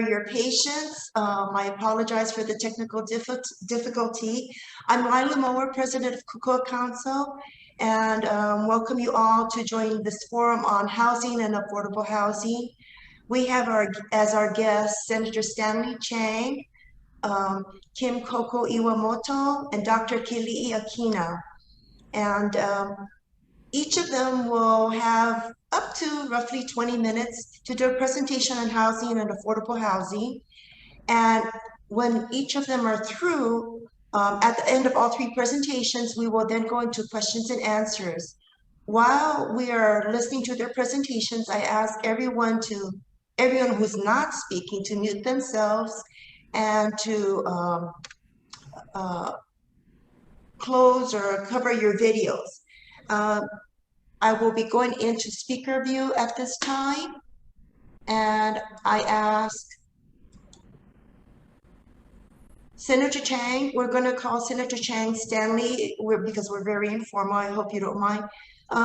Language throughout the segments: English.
your patience. I apologize for the technical difficulty. I'm Lila Mower, president of Kokua Council, and welcome you all to join this forum on housing and affordable housing. We have as our guests Senator Stanley Chang, Kim Coco Iwamoto, and Dr. Kelii Akina. And each of them will have up to roughly 20 minutes to do a presentation on housing and affordable housing. And when each of them are through, at the end of all three presentations, we will then go into questions and answers. While we are listening to their presentations, I ask everyone who's not speaking to mute themselves and to close or cover your videos. I will be going into speaker view at this time, and I ask Senator Chang, we're going to call Senator Chang Stanley because we're very informal. I hope you don't mind.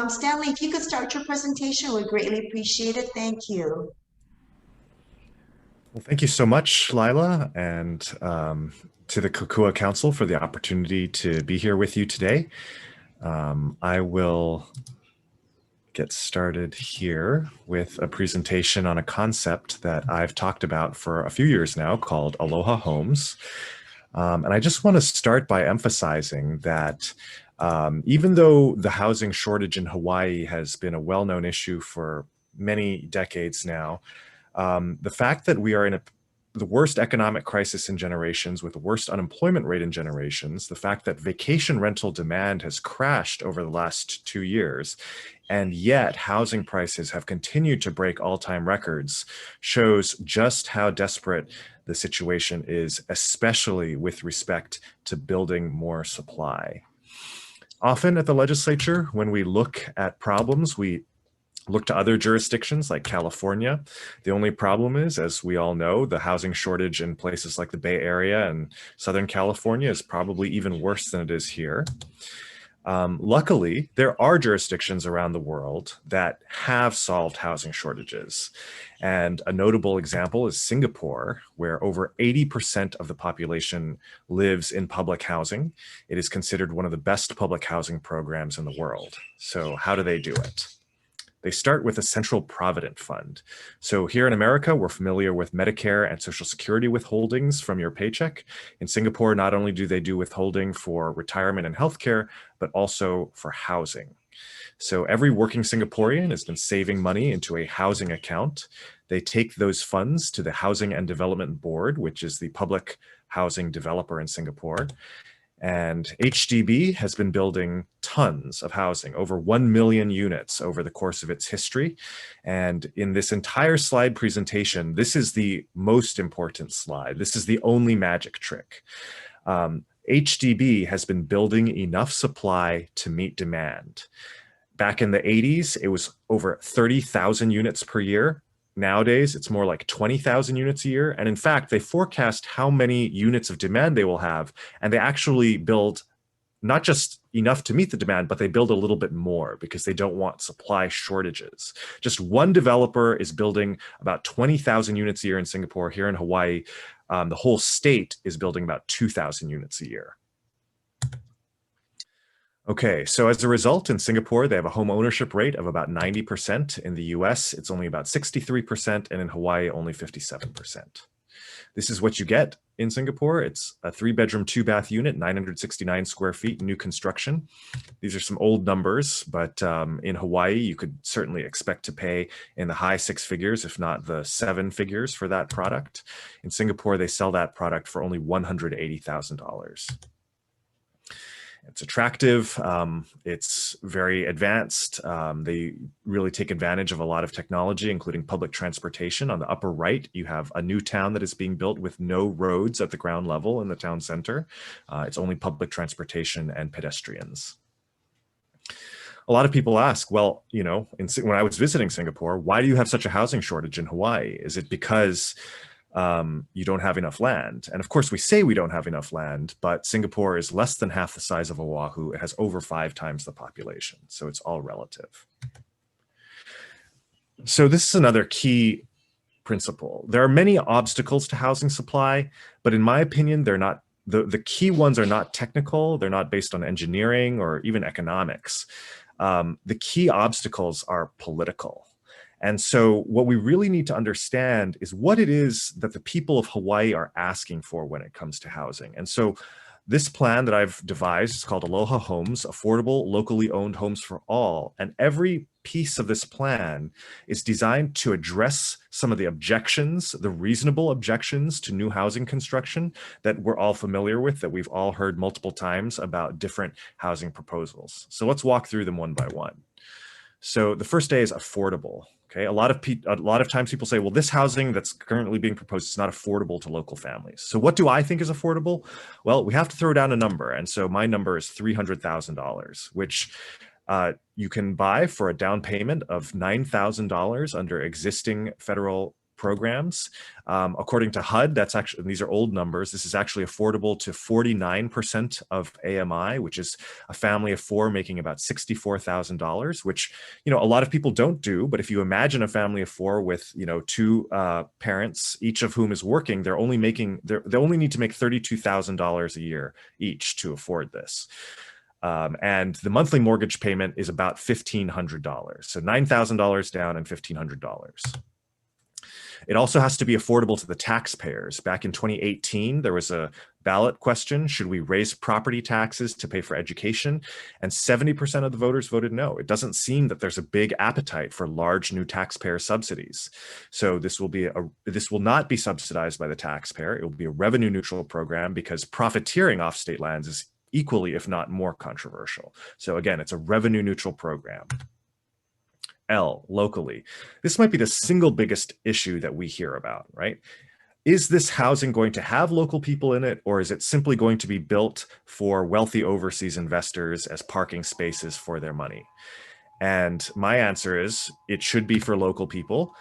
Stanley, if you could start your presentation, we'd greatly appreciate it. Thank you. Well, thank you so much, Lila, and to the Kokua Council for the opportunity to be here with you today. I will get started here with a presentation on a concept that I've talked about for a few years now called Aloha Homes. And I just want to start by emphasizing that even though the housing shortage in Hawaii has been a well-known issue for many decades now, the fact that we are in the worst economic crisis in generations with the worst unemployment rate in generations, the fact that vacation rental demand has crashed over the last 2 years, and yet housing prices have continued to break all-time records shows just how desperate the situation is, especially with respect to building more supply. Often at the legislature, when we look at problems, we look to other jurisdictions like California. The only problem is, as we all know, the housing shortage in places like the Bay Area and Southern California is probably even worse than it is here. Luckily, there are jurisdictions around the world that have solved housing shortages. And a notable example is Singapore, where over 80% of the population lives in public housing. It is considered one of the best public housing programs in the world. So how do they do it? They start with a central provident fund. So here in America, we're familiar with Medicare and Social Security withholdings from your paycheck. In Singapore, not only do they do withholding for retirement and healthcare, but also for housing. So every working Singaporean has been saving money into a housing account. They take those funds to the Housing and Development Board, which is the public housing developer in Singapore. And HDB has been building tons of housing, over 1 million units over the course of its history. And in this entire slide presentation, this is the most important slide. This is the only magic trick. HDB has been building enough supply to meet demand. Back in the 80s, it was over 30,000 units per year. Nowadays, it's more like 20,000 units a year. And in fact, they forecast how many units of demand they will have. And they actually build not just enough to meet the demand, but they build a little bit more because they don't want supply shortages. Just one developer is building about 20,000 units a year in Singapore. Here in Hawaii, the whole state is building about 2,000 units a year. Okay, so as a result, in Singapore, they have a home ownership rate of about 90%. In the US, it's only about 63%, and in Hawaii, only 57%. This is what you get in Singapore. It's a 3-bedroom, 2-bath unit, 969 square feet, new construction. These are some old numbers, but in Hawaii, you could certainly expect to pay in the high 6 figures, if not the 7 figures for that product. In Singapore, they sell that product for only $180,000. It's attractive, it's very advanced. They really take advantage of a lot of technology, including public transportation. On the upper right, you have a new town that is being built with no roads at the ground level in the town center. It's only public transportation and pedestrians. A lot of people ask, well, you know, when I was visiting Singapore, why do you have such a housing shortage in Hawaii? Is it because you don't have enough land? And of course we say we don't have enough land, but Singapore is less than half the size of Oahu. It has over 5 times the population. So it's all relative. So this is another key principle. There are many obstacles to housing supply, but in my opinion, they're not, the key ones are not technical. They're not based on engineering or even economics. The key obstacles are political. And so what we really need to understand is what it is that the people of Hawaii are asking for when it comes to housing. And so this plan that I've devised is called Aloha Homes, Affordable, Locally Owned Homes for All. And every piece of this plan is designed to address some of the objections, the reasonable objections to new housing construction that we're all familiar with, that we've all heard multiple times about different housing proposals. So let's walk through them one by one. So the first A is affordable. Okay, a lot of times people say, well, this housing that's currently being proposed is not affordable to local families. So what do I think is affordable? Well, we have to throw down a number. And so my number is $300,000, which you can buy for a down payment of $9,000 under existing federal programs. According to HUD, that's actually, these are old numbers, this is actually affordable to 49% of AMI, which is a family of four making about $64,000, which, you know, a lot of people don't do. But if you imagine a family of four with, you know, two parents, each of whom is working, they only need to make $32,000 a year each to afford this. And the monthly mortgage payment is about $1,500. So $9,000 down and $1,500. It also has to be affordable to the taxpayers. Back in 2018, there was a ballot question: should we raise property taxes to pay for education? And 70% of the voters voted no. It doesn't seem that there's a big appetite for large new taxpayer subsidies. So this will not be subsidized by the taxpayer. It will be a revenue neutral program, because profiteering off state lands is equally, if not more, controversial. So again, it's a revenue neutral program. L, locally. This might be the single biggest issue that we hear about, right? Is this housing going to have local people in it, or is it simply going to be built for wealthy overseas investors as parking spaces for their money? And my answer is it should be for local people.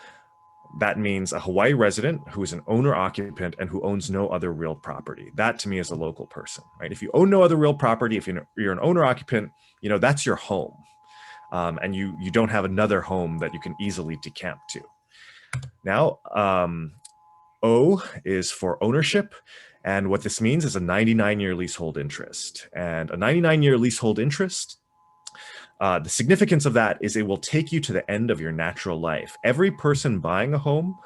That means a Hawaii resident who is an owner-occupant and who owns no other real property. That to me is a local person, right? If you own no other real property, if you're an owner-occupant, you know, that's your home. And you don't have another home that you can easily decamp to. Now, O is for ownership. And what this means is a 99-year leasehold interest. And a 99-year leasehold interest, the significance of that is it will take you to the end of your natural life. Every person buying a home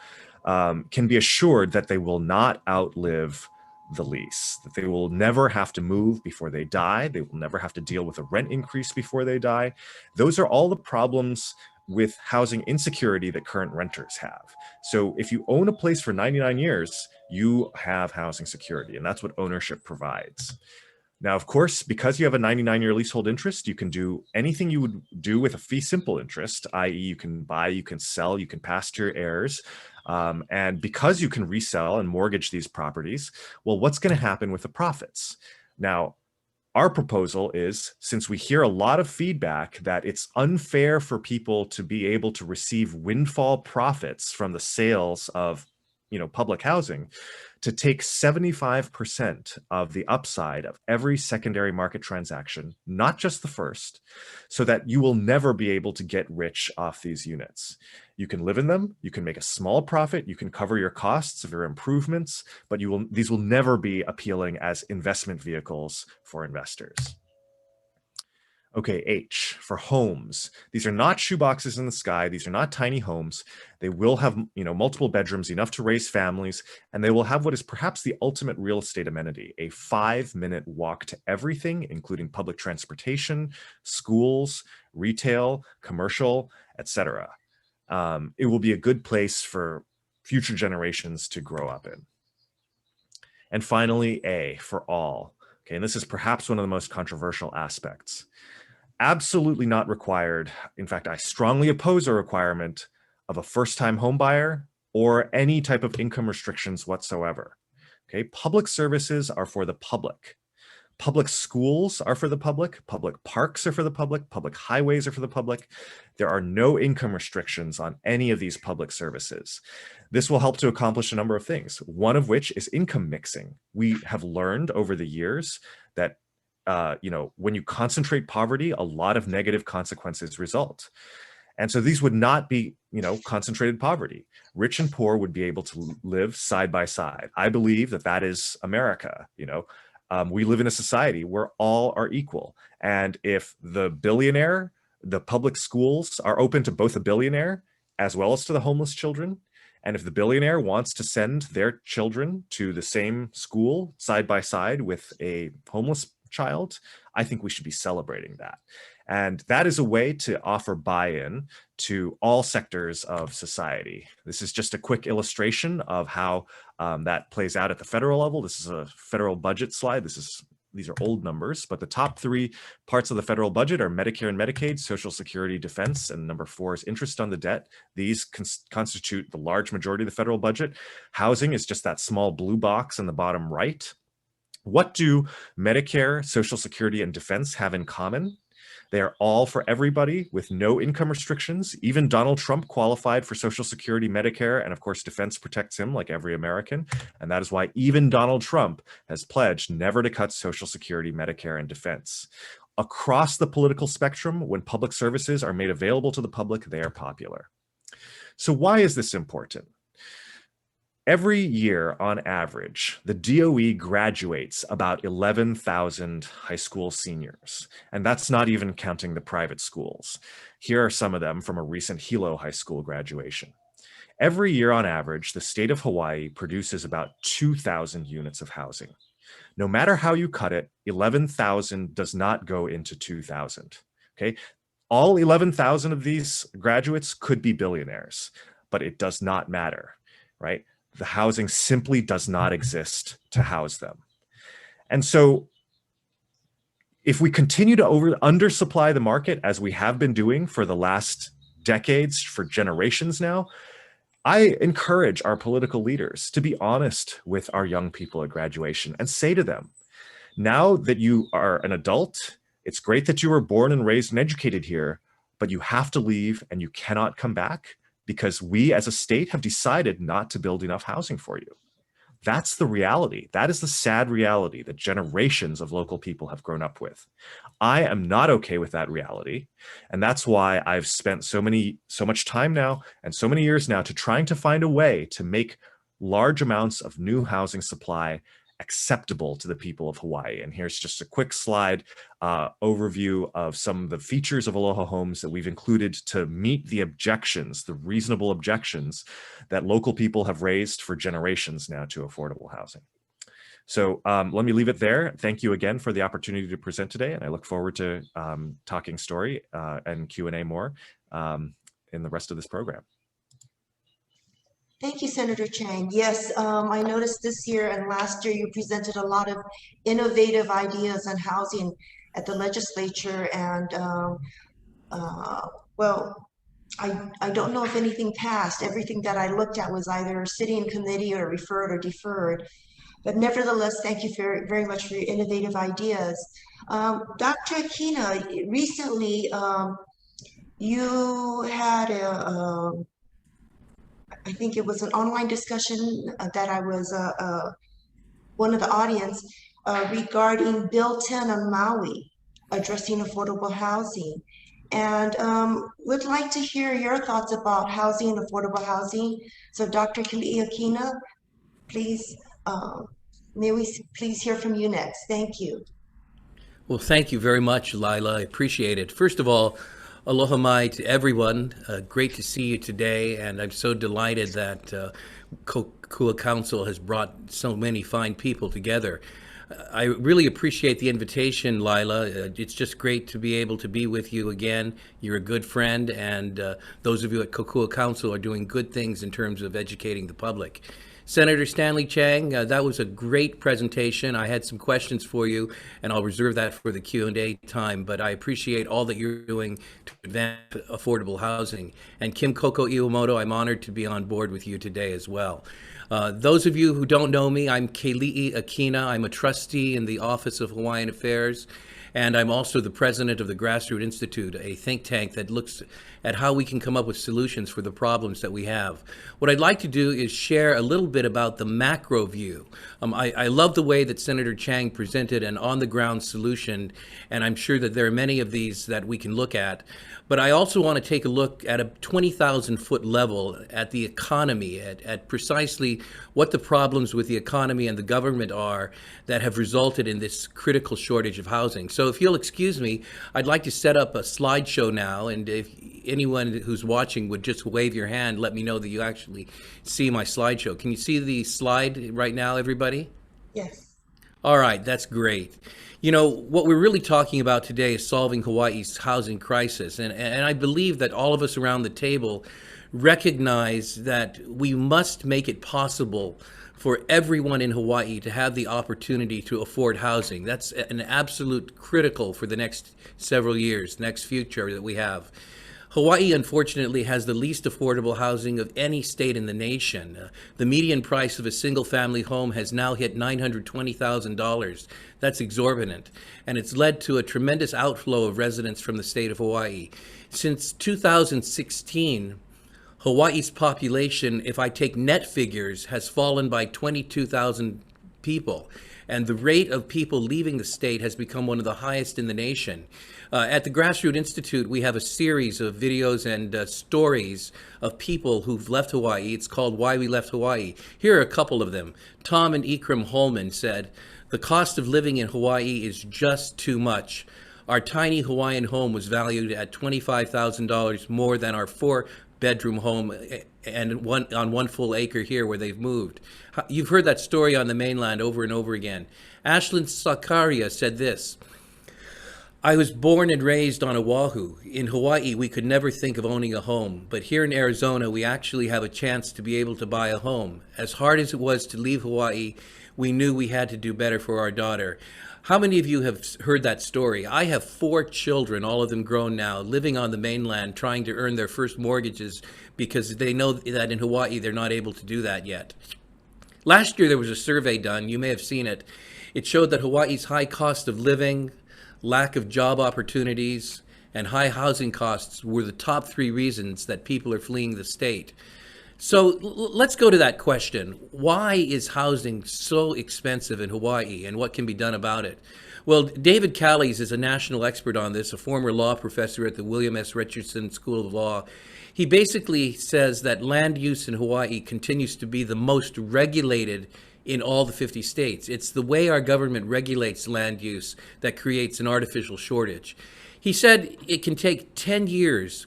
can be assured that they will not outlive the lease, that they will never have to move before they die. They will never have to deal with a rent increase before they die. Those are all the problems with housing insecurity that current renters have. So if you own a place for 99 years, you have housing security, and that's what ownership provides. Now, of course, because you have a 99-year leasehold interest, you can do anything you would do with a fee simple interest, i.e. you can buy, you can sell, you can pass to your heirs. And because you can resell and mortgage these properties, well, what's going to happen with the profits? Now, our proposal is, since we hear a lot of feedback that it's unfair for people to be able to receive windfall profits from the sales of, you know, public housing, to take 75% of the upside of every secondary market transaction, not just the first, so that you will never be able to get rich off these units. You can live in them, you can make a small profit, you can cover your costs of your improvements, but these will never be appealing as investment vehicles for investors. Okay, H, for homes. These are not shoeboxes in the sky. These are not tiny homes. They will have, you know, multiple bedrooms, enough to raise families, and they will have what is perhaps the ultimate real estate amenity, a 5-minute walk to everything, including public transportation, schools, retail, commercial, etc. It will be a good place for future generations to grow up in. And finally, A, for all. Okay, and this is perhaps one of the most controversial aspects. Absolutely not required. In fact, I strongly oppose a requirement of a first-time home buyer or any type of income restrictions whatsoever. Okay, public services are for the public. Public schools are for the public. Public parks are for the public. Public highways are for the public. There are no income restrictions on any of these public services. This will help to accomplish a number of things, one of which is income mixing. We have learned over the years that you know, when you concentrate poverty, a lot of negative consequences result. And so these would not be, concentrated poverty. Rich and poor would be able to live side by side. I believe that that is America. We live in a society where all are equal. And if the public schools are open to both a billionaire as well as to the homeless children, and if the billionaire wants to send their children to the same school side by side with a homeless child, I think we should be celebrating that. And that is a way to offer buy-in to all sectors of society. This is just a quick illustration of how that plays out at the federal level. This is a federal budget slide. These are old numbers, but the top three parts of the federal budget are Medicare and Medicaid, Social Security, defense, and number 4 is interest on the debt. These constitute the large majority of the federal budget. Housing is just that small blue box in the bottom right. What do Medicare, Social Security, and defense have in common? They are all for everybody with no income restrictions. Even Donald Trump qualified for Social Security, Medicare, and of course, defense protects him like every American. And that is why even Donald Trump has pledged never to cut Social Security, Medicare, and defense. Across the political spectrum, when public services are made available to the public, they are popular. So why is this important? Every year, on average, the DOE graduates about 11,000 high school seniors, and that's not even counting the private schools. Here are some of them from a recent Hilo High School graduation. Every year, on average, the state of Hawaii produces about 2,000 units of housing. No matter how you cut it, 11,000 does not go into 2,000, okay? All 11,000 of these graduates could be billionaires, but it does not matter, right? The housing simply does not exist to house them. And so if we continue to undersupply the market as we have been doing for the last decades, for generations now, I encourage our political leaders to be honest with our young people at graduation and say to them, now that you are an adult, it's great that you were born and raised and educated here, but you have to leave and you cannot come back, because we as a state have decided not to build enough housing for you. That's the reality. That is the sad reality that generations of local people have grown up with. I am not okay with that reality. And that's why I've spent so much time now and so many years now to trying to find a way to make large amounts of new housing supply acceptable to the people of Hawaii. And here's just a quick slide overview of some of the features of Aloha Homes that we've included to meet the objections, the reasonable objections that local people have raised for generations now to affordable housing. So let me leave it there. Thank you again for the opportunity to present today. And I look forward to talking story and Q&A more in the rest of this program. Thank you, Senator Chang. Yes, I noticed this year and last year you presented a lot of innovative ideas on housing at the legislature. And well, I don't know if anything passed. Everything that I looked at was either sitting in committee or referred or deferred. But nevertheless, thank you very, very much for your innovative ideas. Dr. Akina, recently you had I think it was an online discussion that I was one of the audience regarding Bill 10 on Maui, addressing affordable housing. And would like to hear your thoughts about housing and affordable housing. So Dr. Kelii Akina, please, may we please hear from you next. Thank you. Well, thank you very much, Lila. I appreciate it. First of all, aloha mai to everyone. Great to see you today, and I'm so delighted that Kokua Council has brought so many fine people together. I really appreciate the invitation, Lila. It's just great to be able to be with you again. You're a good friend, and those of you at Kokua Council are doing good things in terms of educating the public. Senator Stanley Chang, that was a great presentation. I had some questions for you, and I'll reserve that for the Q&A time, but I appreciate all that you're doing to advance affordable housing. And Kim Coco Iwamoto, I'm honored to be on board with you today as well. Those of you who don't know me, I'm Kelii Akina. I'm a trustee in the Office of Hawaiian Affairs, And I'm also the president of the Grassroots Institute, a think tank that looks at how we can come up with solutions for the problems that we have. What I'd like to do is share a little bit about the macro view. I love the way that Senator Chang presented an on-the-ground solution, and I'm sure that there are many of these that we can look at. But I also want to take a look at a 20,000-foot level at the economy, at precisely what the problems with the economy and the government are that have resulted in this critical shortage of housing. So if you'll excuse me, I'd like to set up a slideshow now, and if anyone who's watching would just wave your hand, let me know that you actually see my slideshow. Can you see the slide right now, everybody? Yes. All right, that's great. You know, what we're really talking about today is solving Hawaii's housing crisis. And I believe that all of us around the table recognize that we must make it possible for everyone in Hawaii to have the opportunity to afford housing. That's an absolute critical for the next several years, next future that we have. Hawaii, unfortunately, has the least affordable housing of any state in the nation. The median price of a single-family home has now hit $920,000. That's exorbitant, and it's led to a tremendous outflow of residents from the state of Hawaii. Since 2016, Hawaii's population, if I take net figures, has fallen by 22,000 people, and the rate of people leaving the state has become one of the highest in the nation. At the Grassroots Institute, we have a series of videos and stories of people who've left Hawaii. It's called Why We Left Hawaii. Here are a couple of them. Tom and Ikram Holman said, "The cost of living in Hawaii is just too much. Our tiny Hawaiian home was valued at $25,000 more than our 4-bedroom home and on 1 full acre here where they've moved." You've heard that story on the mainland over and over again. Ashlyn Sakaria said this, "I was born and raised on Oahu. In Hawaii, we could never think of owning a home, but here in Arizona, we actually have a chance to be able to buy a home. As hard as it was to leave Hawaii, we knew we had to do better for our daughter." How many of you have heard that story? I have 4 children, all of them grown now, living on the mainland, trying to earn their first mortgages because they know that in Hawaii, they're not able to do that yet. Last year, there was a survey done, you may have seen it. It showed that Hawaii's high cost of living, lack of job opportunities, and high housing costs were the top 3 reasons that people are fleeing the state. So let's go to that question. Why is housing so expensive in Hawaii, and what can be done about it? Well, David Kelii is a national expert on this, a former law professor at the William S. Richardson School of Law. He basically says that land use in Hawaii continues to be the most regulated in all the 50 states. It's the way our government regulates land use that creates an artificial shortage. He said it can take 10 years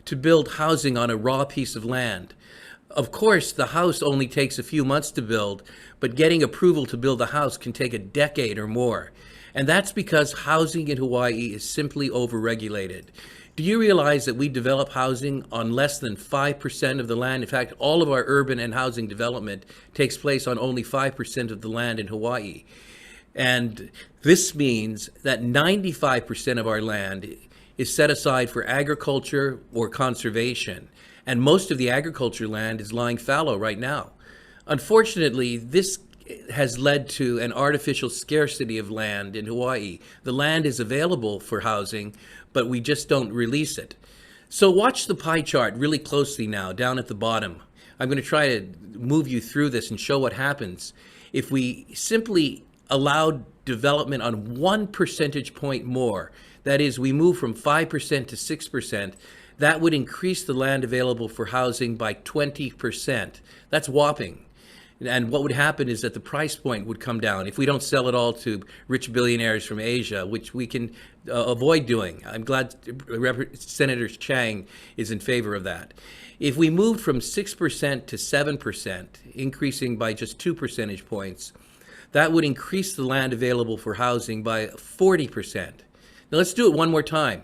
to build housing on a raw piece of land. Of course, the house only takes a few months to build, but getting approval to build a house can take a decade or more. And that's because housing in Hawaii is simply overregulated. Do you realize that we develop housing on less than 5% of the land? In fact, all of our urban and housing development takes place on only 5% of the land in Hawaii. And this means that 95% of our land is set aside for agriculture or conservation. And most of the agriculture land is lying fallow right now. Unfortunately, this has led to an artificial scarcity of land in Hawaii. The land is available for housing, but we just don't release it. So watch the pie chart really closely now, down at the bottom. I'm going to try to move you through this and show what happens if we simply allowed development on 1 percentage point more. That is, we move from 5% to 6%. That would increase the land available for housing by 20%. That's whopping. And what would happen is that the price point would come down if we don't sell it all to rich billionaires from Asia, which we can avoid doing. I'm glad Senator Chang is in favor of that. If we moved from 6% to 7%, increasing by just 2 percentage points, that would increase the land available for housing by 40%. Now let's do it one more time.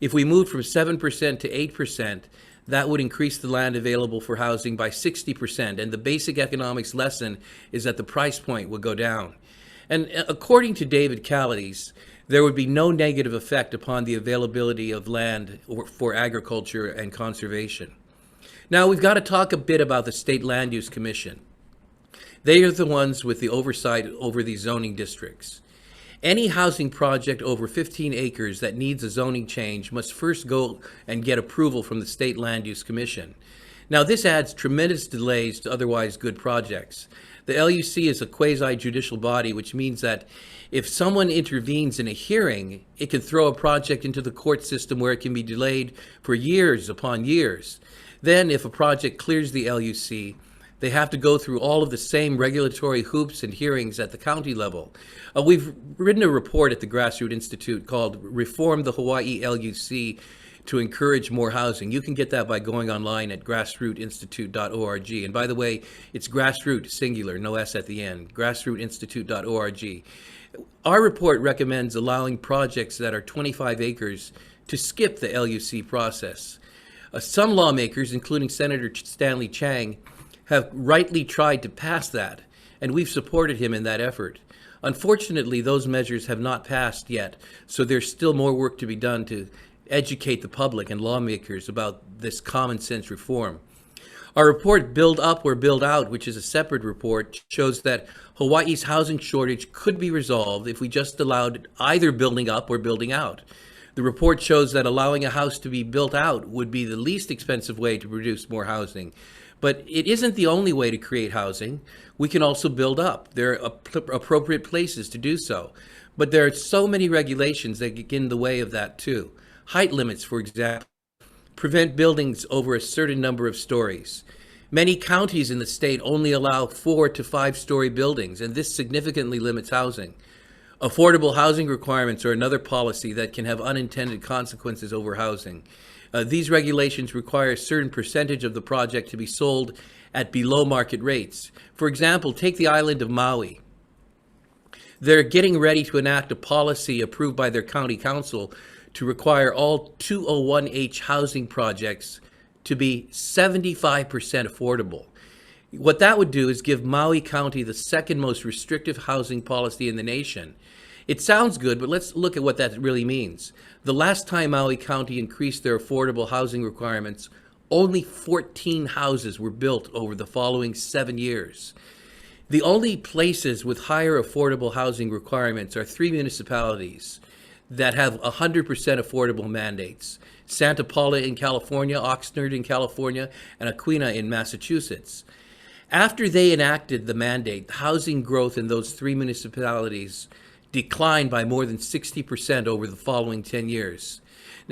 If we moved from 7% to 8%, that would increase the land available for housing by 60%. And the basic economics lesson is that the price point would go down. And according to David Kelii, there would be no negative effect upon the availability of land for agriculture and conservation. Now, we've got to talk a bit about the State Land Use Commission. They are the ones with the oversight over these zoning districts. Any housing project over 15 acres that needs a zoning change must first go and get approval from the State Land Use Commission. Now, this adds tremendous delays to otherwise good projects. The LUC is a quasi-judicial body, which means that if someone intervenes in a hearing, it can throw a project into the court system where it can be delayed for years upon years. Then, if a project clears the LUC, they have to go through all of the same regulatory hoops and hearings at the county level. We've written a report at the Grassroots Institute called Reform the Hawaii LUC to Encourage More Housing. You can get that by going online at grassrootsinstitute.org. And by the way, it's grassroots, singular, no S at the end, grassrootsinstitute.org. Our report recommends allowing projects that are 25 acres to skip the LUC process. Some lawmakers, including Senator Stanley Chang, have rightly tried to pass that, and we've supported him in that effort. Unfortunately, those measures have not passed yet, so there's still more work to be done to educate the public and lawmakers about this common sense reform. Our report, Build Up or Build Out, which is a separate report, shows that Hawaii's housing shortage could be resolved if we just allowed either building up or building out. The report shows that allowing a house to be built out would be the least expensive way to produce more housing. But it isn't the only way to create housing. We can also build up. There are appropriate places to do so. But there are so many regulations that get in the way of that too. Height limits, for example, prevent buildings over a certain number of stories. Many counties in the state only allow 4 to 5 story buildings, and this significantly limits housing. Affordable housing requirements are another policy that can have unintended consequences over housing. These regulations require a certain percentage of the project to be sold at below market rates. For example, take the island of Maui. They're getting ready to enact a policy approved by their county council to require all 201H housing projects to be 75% affordable. What that would do is give Maui County the second most restrictive housing policy in the nation. It sounds good, but let's look at what that really means. The last time Maui County increased their affordable housing requirements, only 14 houses were built over the following 7 years. The only places with higher affordable housing requirements are 3 municipalities that have 100% affordable mandates: Santa Paula in California, Oxnard in California, and Aquina in Massachusetts. After they enacted the mandate, housing growth in those 3 municipalities declined by more than 60% over the following 10 years.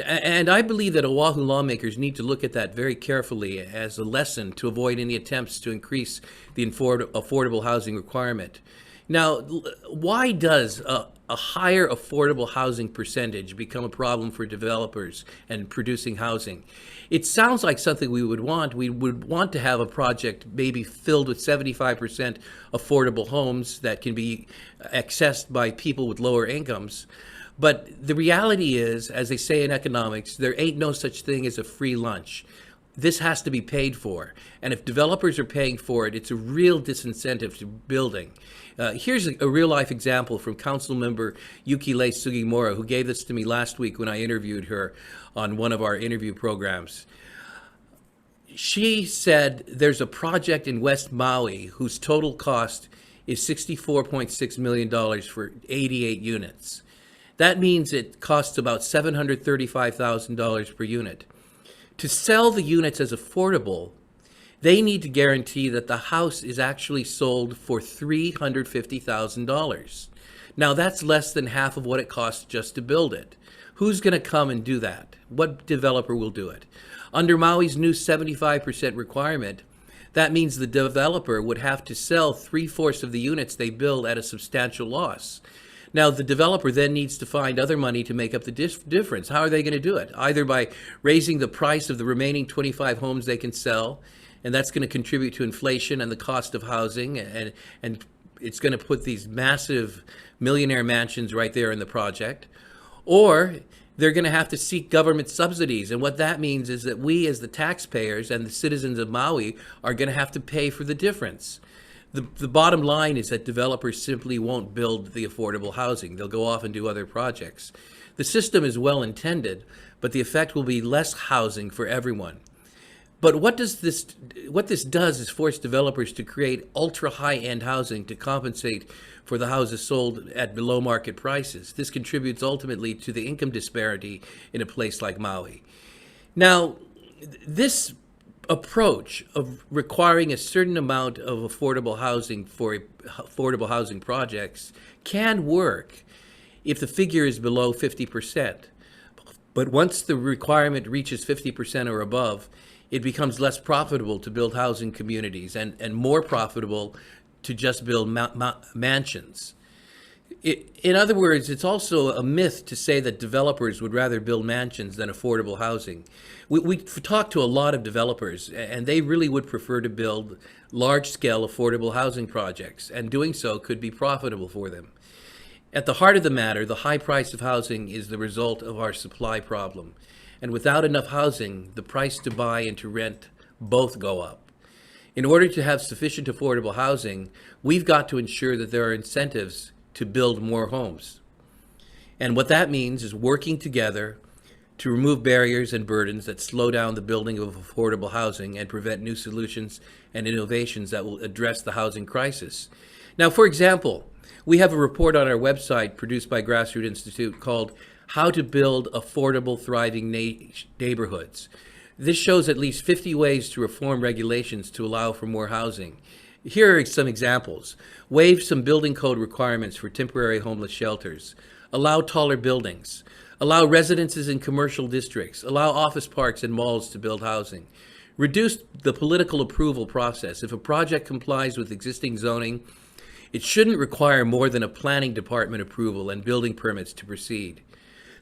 And I believe that Oahu lawmakers need to look at that very carefully as a lesson to avoid any attempts to increase the affordable housing requirement. Now, why does a higher affordable housing percentage become a problem for developers and producing housing? It sounds like something we would want. We would want to have a project maybe filled with 75% affordable homes that can be accessed by people with lower incomes. But the reality is, as they say in economics, there ain't no such thing as a free lunch. This has to be paid for. And if developers are paying for it, it's a real disincentive to building. Here's a real-life example from Council Member Yukile Sugimura, who gave this to me last week when I interviewed her on one of our interview programs. She said there's a project in West Maui whose total cost is $64.6 million for 88 units. That means it costs about $735,000 per unit. To sell the units as affordable, they need to guarantee that the house is actually sold for $350,000. Now, that's less than half of what it costs just to build it. Who's going to come and do that? What developer will do it? Under Maui's new 75% requirement, that means the developer would have to sell 3/4 of the units they build at a substantial loss. Now, the developer then needs to find other money to make up the difference. How are they going to do it? Either by raising the price of the remaining 25 homes they can sell, and that's going to contribute to inflation and the cost of housing, and it's going to put these massive millionaire mansions right there in the project. Or they're going to have to seek government subsidies. And what that means is that we as the taxpayers and the citizens of Maui are going to have to pay for the difference. The bottom line is that developers simply won't build the affordable housing. They'll go off and do other projects. The system is well intended, but the effect will be less housing for everyone. But what this does is force developers to create ultra high-end housing to compensate for the houses sold at below market prices. This contributes ultimately to the income disparity in a place like Maui. Now, this approach of requiring a certain amount of affordable housing for affordable housing projects can work if the figure is below 50%. But once the requirement reaches 50% or above, it becomes less profitable to build housing communities and more profitable to just build mansions. In other words, it's also a myth to say that developers would rather build mansions than affordable housing. We've talked to a lot of developers, and they really would prefer to build large-scale affordable housing projects, and doing so could be profitable for them. At the heart of the matter, the high price of housing is the result of our supply problem. And without enough housing, the price to buy and to rent both go up. In order to have sufficient affordable housing, we've got to ensure that there are incentives to build more homes. And what that means is working together to remove barriers and burdens that slow down the building of affordable housing and prevent new solutions and innovations that will address the housing crisis. Now, for example, we have a report on our website produced by Grassroots Institute called How to Build Affordable Thriving Neighborhoods. This shows at least 50 ways to reform regulations to allow for more housing. Here are some examples. Waive some building code requirements for temporary homeless shelters. Allow taller buildings. Allow residences in commercial districts. Allow office parks and malls to build housing. Reduce the political approval process. If a project complies with existing zoning, it shouldn't require more than a planning department approval and building permits to proceed.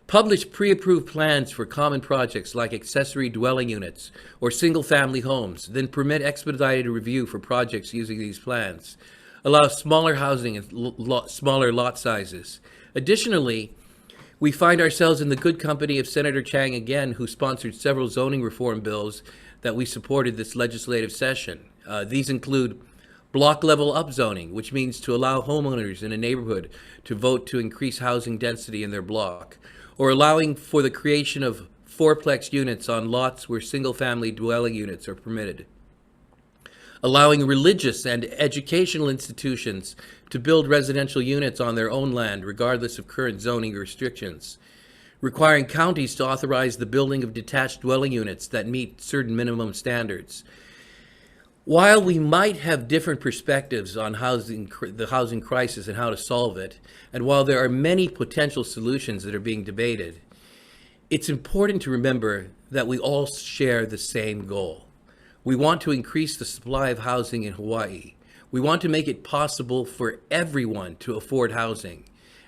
Publish pre-approved plans for common projects like accessory dwelling units or single-family homes, then permit expedited review for projects using these plans. Allow smaller housing and smaller lot sizes. Additionally, we find ourselves in the good company of Senator Chang again, who sponsored several zoning reform bills that we supported this legislative session. These include block-level upzoning, which means to allow homeowners in a neighborhood to vote to increase housing density in their block, or allowing for the creation of fourplex units on lots where single-family dwelling units are permitted. Allowing religious and educational institutions to build residential units on their own land, regardless of current zoning restrictions. Requiring counties to authorize the building of detached dwelling units that meet certain minimum standards. While we might have different perspectives on the housing crisis and how to solve it, and while there are many potential solutions that are being debated, it's important to remember that we all share the same goal. We want to increase the supply of housing in Hawaii. We want to make it possible for everyone to afford housing.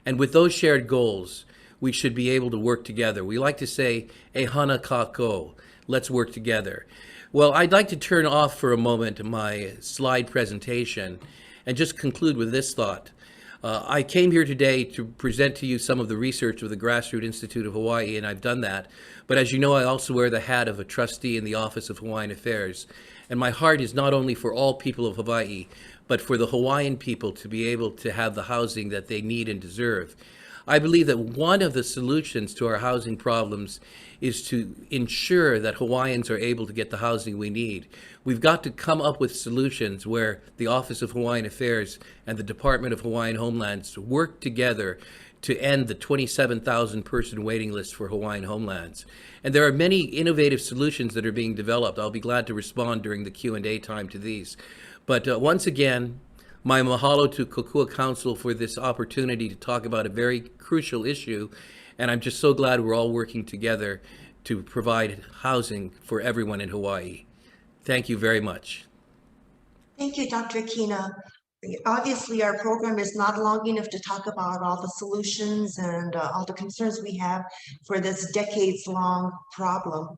And with those shared goals, we should be able to work together. We like to say, e hana kako, let's work together. Well, I'd like to turn off for a moment my slide presentation and just conclude with this thought. I came here today to present to you some of the research of the Grassroots Institute of Hawaii, and I've done that. But as you know, I also wear the hat of a trustee in the Office of Hawaiian Affairs. And my heart is not only for all people of Hawaii, but for the Hawaiian people to be able to have the housing that they need and deserve. I believe that one of the solutions to our housing problems is to ensure that Hawaiians are able to get the housing we need. We've got to come up with solutions where the Office of Hawaiian Affairs and the Department of Hawaiian Homelands work together to end the 27,000 person waiting list for Hawaiian homelands. And there are many innovative solutions that are being developed. I'll be glad to respond during the Q&A time to these. But once again, my mahalo to Kokua Council for this opportunity to talk about a very crucial issue. And I'm just so glad we're all working together to provide housing for everyone in Hawaii. Thank you very much. Thank you, Dr. Akina. Obviously, our program is not long enough to talk about all the solutions and all the concerns we have for this decades-long problem.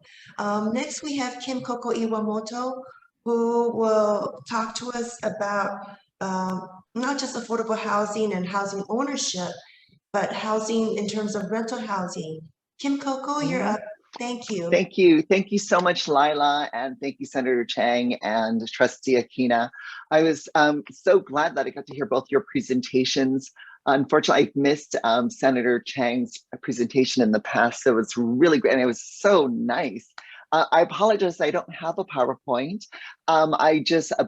Next, we have Coco Iwamoto, who will talk to us about not just affordable housing and housing ownership, but housing in terms of rental housing. Coco, you're up. Thank you. Thank you. Thank you so much, Lila, and thank you, Senator Chang and Trustee Akina. I was so glad that I got to hear both your presentations. Unfortunately, I missed Senator Chang's presentation in the past, so it was really great, and it was so nice I apologize, I don't have a PowerPoint. But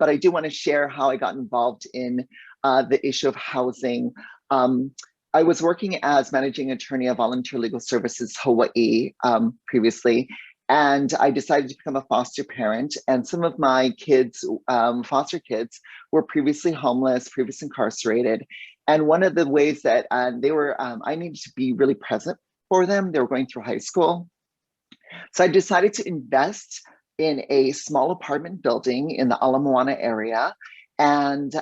I do want to share how I got involved in the issue of housing. I was working as managing attorney of Volunteer Legal Services Hawaii previously, and I decided to become a foster parent. And some of my kids, foster kids, were previously homeless, previously incarcerated. And one of the ways that they were, I needed to be really present for them. They were going through high school. So I decided to invest in a small apartment building in the Ala Moana area. And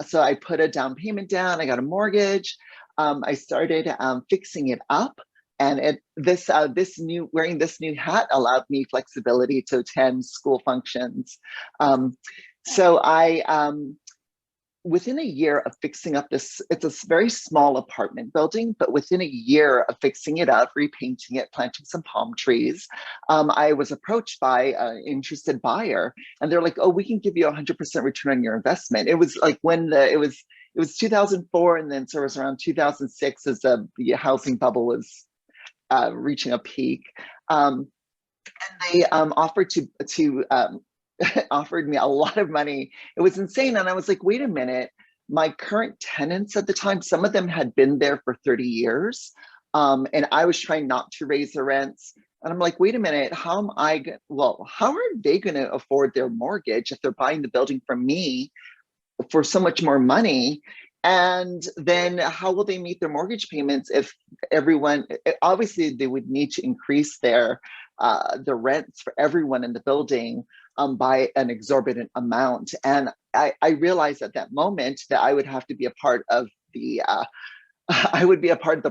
so I put a down payment down, I got a mortgage. I started fixing it up. And wearing this new hat allowed me flexibility to attend school functions. So within a year of fixing up it's a very small apartment building, but within a year of fixing it up, repainting it, planting some palm trees, I was approached by an interested buyer, and they're like, "Oh, we can give you 100% return on your investment." It was like when it was 2004, and then so it was around 2006 as the housing bubble was reaching a peak, and they offered offered me a lot of money. It was insane. And I was like, wait a minute, my current tenants at the time, some of them had been there for 30 years. And I was trying not to raise the rents. And I'm like, wait a minute, how are they going to afford their mortgage if they're buying the building from me for so much more money? And then how will they meet their mortgage payments if obviously they would need to increase the rents for everyone in the building by an exorbitant amount. And I realized at that moment that I would have to be a part of the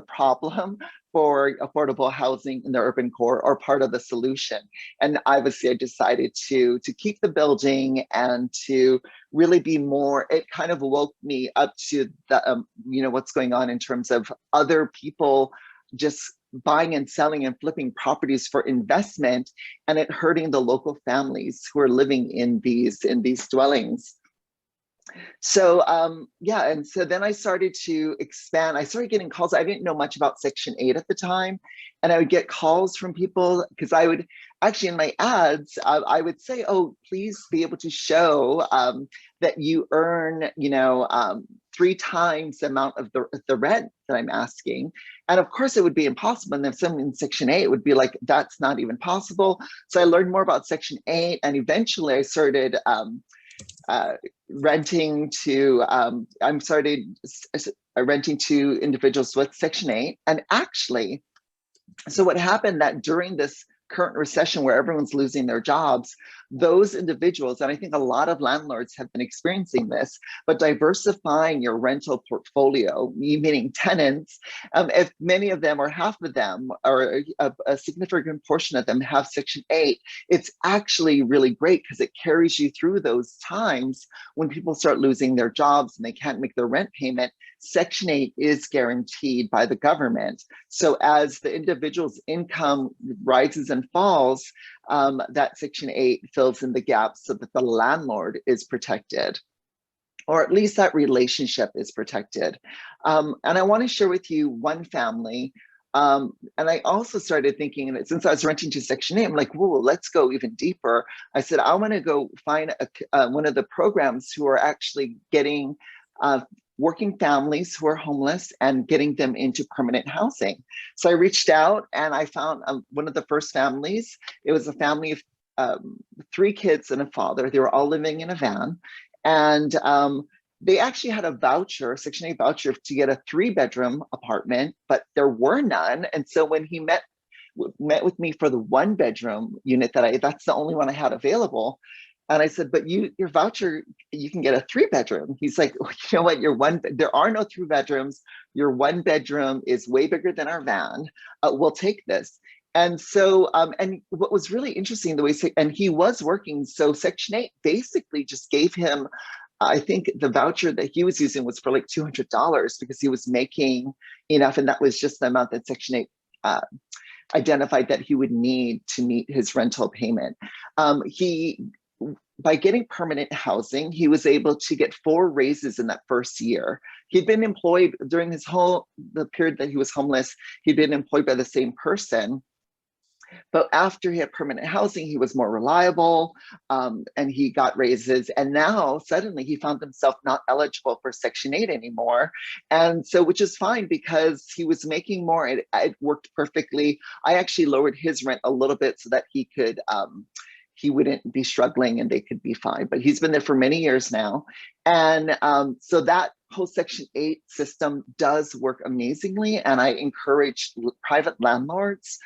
problem for affordable housing in the urban core, or part of the solution. And obviously I decided to keep the building and to really be more, it kind of woke me up to the, what's going on in terms of other people just buying and selling and flipping properties for investment, and it hurting the local families who are living in these dwellings. So and so then I started to expand. I started getting calls. I didn't know much about Section 8 at the time, and I would get calls from people because I would actually in my ads I would say, "Oh, please be able to show that you earn 3 times the amount of the rent that I'm asking." And of course, it would be impossible. And then some in Section 8 would be like, "That's not even possible." So I learned more about Section 8, and eventually I started renting to individuals with Section 8. And actually, so what happened that during this current recession where everyone's losing their jobs, those individuals, and I think a lot of landlords have been experiencing this, but diversifying your rental portfolio, meaning tenants, if many of them or half of them or a significant portion of them have Section 8, it's actually really great because it carries you through those times when people start losing their jobs and they can't make their rent payment. Section 8 is guaranteed by the government. So as the individual's income rises and falls, that Section 8 fills in the gaps so that the landlord is protected, or at least that relationship is protected. And I want to share with you one family. And I also started thinking, and since I was renting to Section 8, I'm like, whoa, let's go even deeper. I said, I want to go find one of the programs who are actually getting working families who are homeless and getting them into permanent housing. So I reached out and I found one of the first families. It was a family of 3 kids and a father. They were all living in a van. And they actually had a voucher, Section 8 voucher, to get a 3-bedroom apartment, but there were none. And so when he met with me for the 1-bedroom unit that's the only one I had available. And I said, but your voucher, you can get a 3-bedroom. He's like, well, you know what, there are no 3 bedrooms. Your 1-bedroom is way bigger than our van. We'll take this. And so, and what was really interesting, and he was working, so Section 8 basically just gave him, I think the voucher that he was using was for like $200 because he was making enough, and that was just the amount that Section 8 identified that he would need to meet his rental payment. By getting permanent housing, he was able to get 4 raises in that first year. He'd been employed during the period that he was homeless, he'd been employed by the same person. But after he had permanent housing, he was more reliable, and he got raises. And now suddenly he found himself not eligible for Section 8 anymore. And so, which is fine because he was making more. It worked perfectly. I actually lowered his rent a little bit so that he could, he wouldn't be struggling and they could be fine. But he's been there for many years now. And so that whole Section 8 system does work amazingly. And I encourage private landlords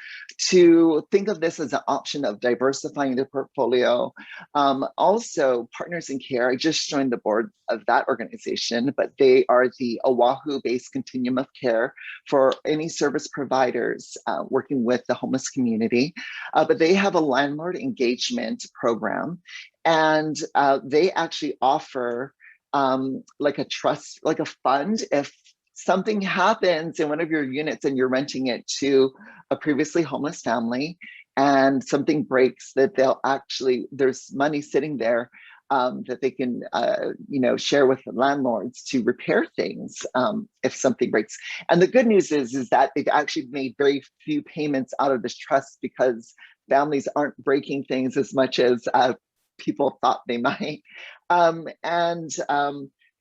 to think of this as an option of diversifying their portfolio. Also, Partners in Care, I just joined the board of that organization, but they are the Oahu-based continuum of care for any service providers working with the homeless community. But they have a landlord engagement program, and they actually offer like a trust, like a fund. If something happens in one of your units and you're renting it to a previously homeless family and something breaks, that they'll actually, there's money sitting there that they can, you know, share with the landlords to repair things if something breaks. And the good news is that they've actually made very few payments out of this trust because families aren't breaking things as much as people thought they might.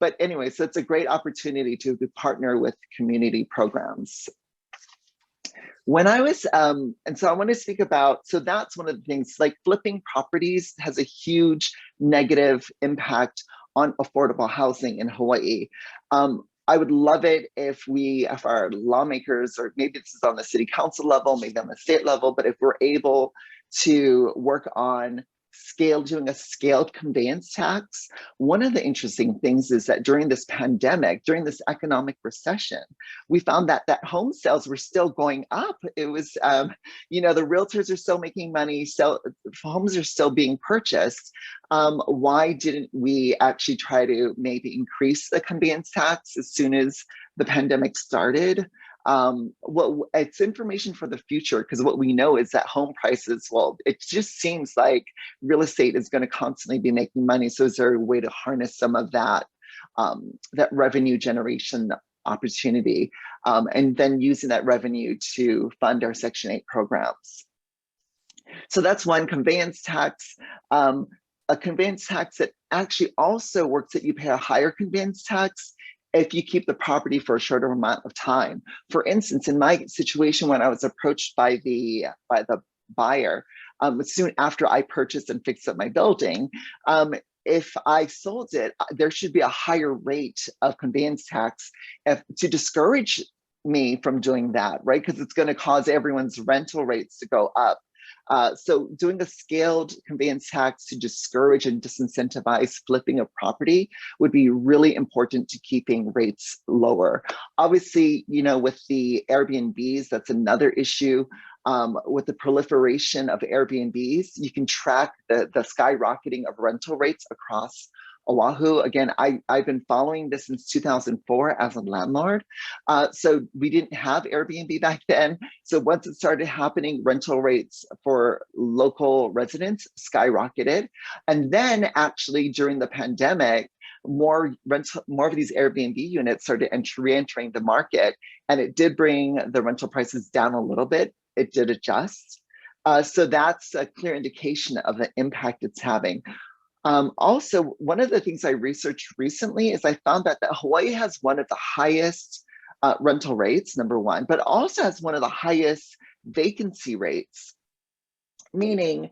But anyway, so it's a great opportunity to partner with community programs. When I was, and so I want to speak about, so that's one of the things, like flipping properties has a huge negative impact on affordable housing in Hawaii. I would love it if our lawmakers, or maybe this is on the city council level, maybe on the state level, but if we're able to work on doing a scaled conveyance tax. One of the interesting things is that during this pandemic, during this economic recession, we found that home sales were still going up. It was, you know, the realtors are still making money, homes are still being purchased. Why didn't we actually try to maybe increase the conveyance tax as soon as the pandemic started? Well, it's information for the future, because what we know is that home prices, well, it just seems like real estate is going to constantly be making money. So is there a way to harness some of that, that revenue generation opportunity, and then using that revenue to fund our Section 8 programs? So that's one, conveyance tax. A conveyance tax that actually also works that you pay a higher conveyance tax if you keep the property for a shorter amount of time. For instance, in my situation, when I was approached by the buyer, soon after I purchased and fixed up my building, if I sold it, there should be a higher rate of conveyance tax to discourage me from doing that, right? Because it's going to cause everyone's rental rates to go up. So doing a scaled conveyance tax to discourage and disincentivize flipping of property would be really important to keeping rates lower. Obviously, you know, with the Airbnbs, that's another issue. With the proliferation of Airbnbs, you can track the skyrocketing of rental rates across Oahu. Again, I've been following this since 2004 as a landlord. So we didn't have Airbnb back then. So once it started happening, rental rates for local residents skyrocketed. And then actually during the pandemic, more of these Airbnb units started re-entering the market, and it did bring the rental prices down a little bit. It did adjust. So that's a clear indication of the impact it's having. Also, one of the things I researched recently is I found that Hawaii has one of the highest rental rates, number one, but also has one of the highest vacancy rates, meaning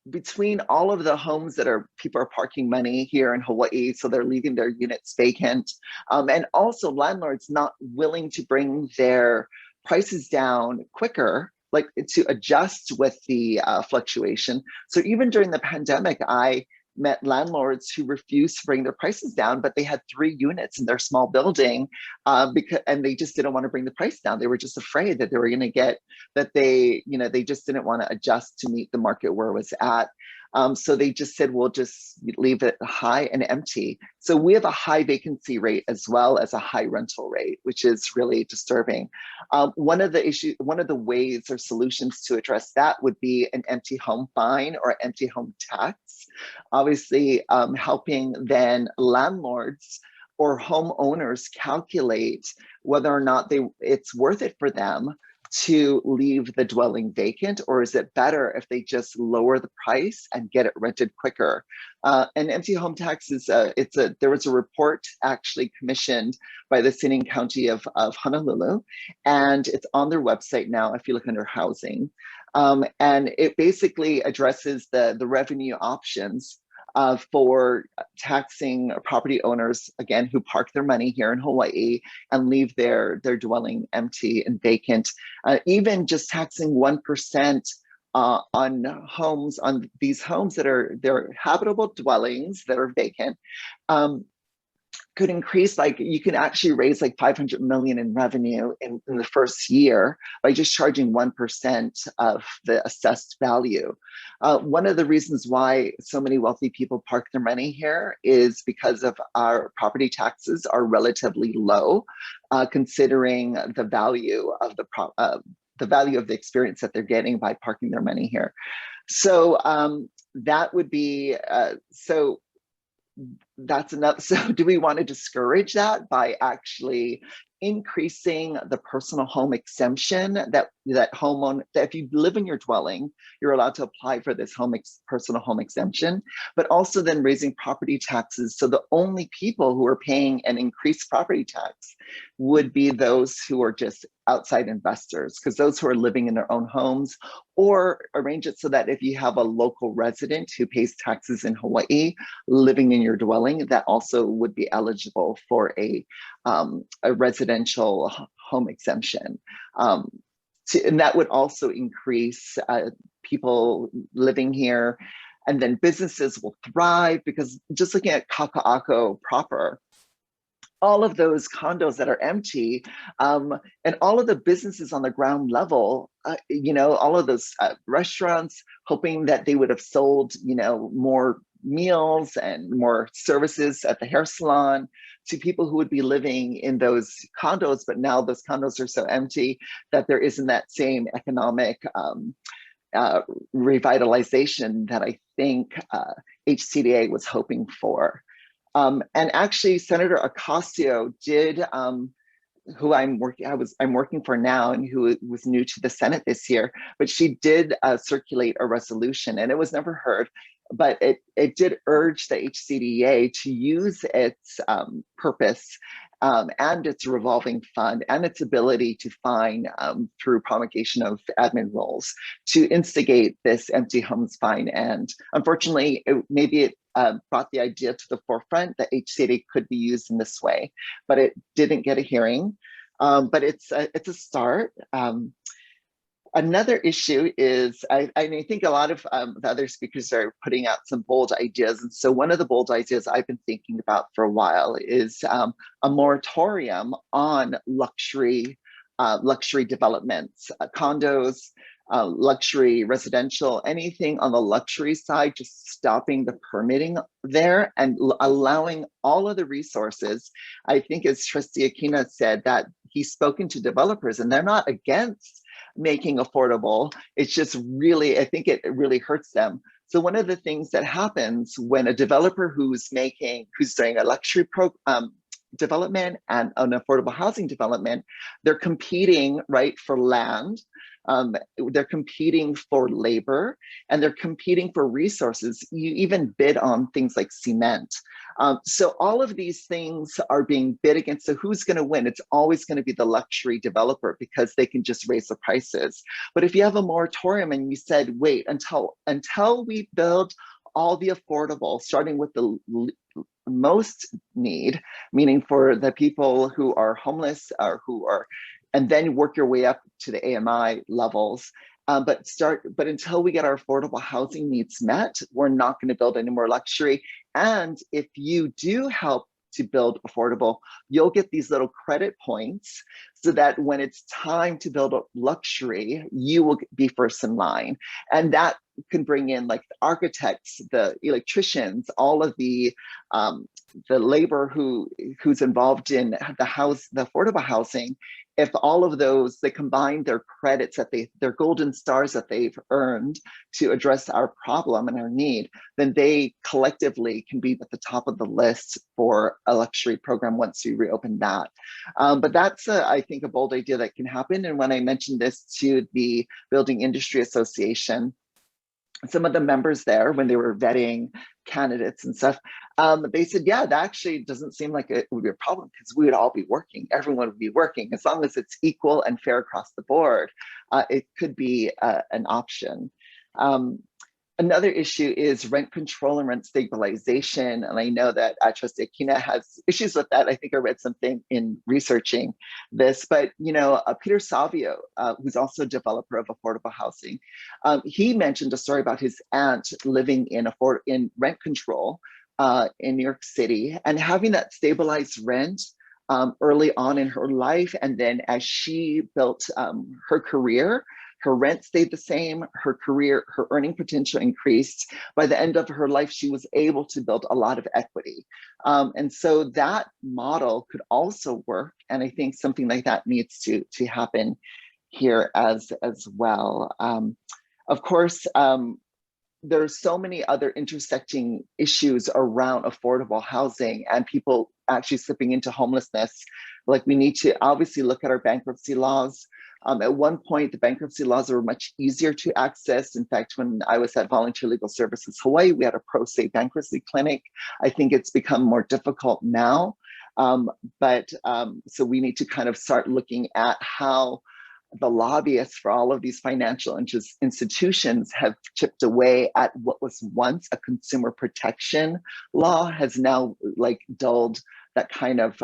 between all of the homes that people are parking money here in Hawaii, so they're leaving their units vacant, and also landlords not willing to bring their prices down quicker, like to adjust with the fluctuation. So even during the pandemic, I met landlords who refused to bring their prices down, but they had 3 units in their small building, and they just didn't want to bring the price down. They were just afraid that they were going to get, that they just didn't want to adjust to meet the market where it was at. So they just said, we'll just leave it high and empty. So we have a high vacancy rate as well as a high rental rate, which is really disturbing. One of the ways or solutions to address that would be an empty home fine or empty home tax. Obviously, helping then landlords or homeowners calculate whether or not it's worth it for them to leave the dwelling vacant, or is it better if they just lower the price and get it rented quicker? And empty home tax is there was a report actually commissioned by the City and County of Honolulu, and it's on their website now if you look under housing. And it basically addresses the revenue options for taxing property owners, again, who park their money here in Hawaii and leave their dwelling empty and vacant. Even just taxing 1% on homes, on these homes that they're habitable dwellings that are vacant, could increase, like, you can actually raise like 500 million in revenue in the first year by just charging 1% of the assessed value. One of the reasons why so many wealthy people park their money here is because of our property taxes are relatively low, considering the value of the experience that they're getting by parking their money here. So that would be that's enough. So do we want to discourage that by actually increasing the personal home exemption that if you live in your dwelling, you're allowed to apply for this personal home exemption, but also then raising property taxes. So the only people who are paying an increased property tax would be those who are just outside investors, because those who are living in their own homes, or arrange it so that if you have a local resident who pays taxes in Hawaii living in your dwelling, that also would be eligible for a residential home exemption. And that would also increase people living here, and then businesses will thrive, because just looking at Kaka'ako proper, all of those condos that are empty, and all of the businesses on the ground level, all of those restaurants, hoping that they would have sold, more meals and more services at the hair salon to people who would be living in those condos, but now those condos are so empty that there isn't that same economic revitalization that I think HCDA was hoping for. And actually, Senator Ocasio did, who I'm working for now, and who was new to the Senate this year, but she did circulate a resolution, and it was never heard, but it did urge the HCDA to use its purpose and its revolving fund and its ability to fine through promulgation of admin rules to instigate this empty homes fine. And unfortunately, maybe it brought the idea to the forefront that HCDA could be used in this way, but it didn't get a hearing. But it's a start. Another issue is, I think a lot of the other speakers are putting out some bold ideas. And so one of the bold ideas I've been thinking about for a while is a moratorium on luxury developments, condos, luxury residential, anything on the luxury side, just stopping the permitting there and allowing all of the resources. I think, as Trustee Akina said, that he's spoken to developers and they're not against making affordable. It's just really, I think it really hurts them. So one of the things that happens when a developer who's doing a luxury development and an affordable housing development, they're competing, right, for land. They're competing for labor, and they're competing for resources. You even bid on things like cement. So all of these things are being bid against. So who's going to win? It's always going to be the luxury developer, because they can just raise the prices. But if you have a moratorium and you said, wait, until we build all the affordable, starting with the most need, meaning for the people who are homeless or and then work your way up to the AMI levels. But until we get our affordable housing needs met, we're not going to build any more luxury. And if you do help to build affordable, you'll get these little credit points so that when it's time to build a luxury, you will be first in line. And that can bring in like the architects, the electricians, all of the labor who's involved in the affordable housing. If all of those, they combine their credits their golden stars that they've earned to address our problem and our need, then they collectively can be at the top of the list for a luxury program once we reopen that. But that's, I think, a bold idea that can happen. And when I mentioned this to the Building Industry Association, some of the members there, when they were vetting candidates and stuff, they said, yeah, that actually doesn't seem like it would be a problem because we would all be working. Everyone would be working. As long as it's equal and fair across the board, it could be an option. Another issue is rent control and rent stabilization. And I know that Trustee Akina has issues with that. I think I read something in researching this, but Peter Savio, who's also a developer of affordable housing, he mentioned a story about his aunt living in rent control in New York City and having that stabilized rent early on in her life. And then as she built her career, her rent stayed the same, her earning potential increased. By the end of her life, she was able to build a lot of equity. And so that model could also work. And I think something like that needs to happen here as well. Of course, there's so many other intersecting issues around affordable housing and people actually slipping into homelessness. Like, we need to obviously look at our bankruptcy laws. At one point, the bankruptcy laws were much easier to access. In fact, when I was at Volunteer Legal Services Hawaii, we had a pro se bankruptcy clinic. I think it's become more difficult now. So we need to kind of start looking at how the lobbyists for all of these financial institutions have chipped away at what was once a consumer protection law, has now dulled that kind of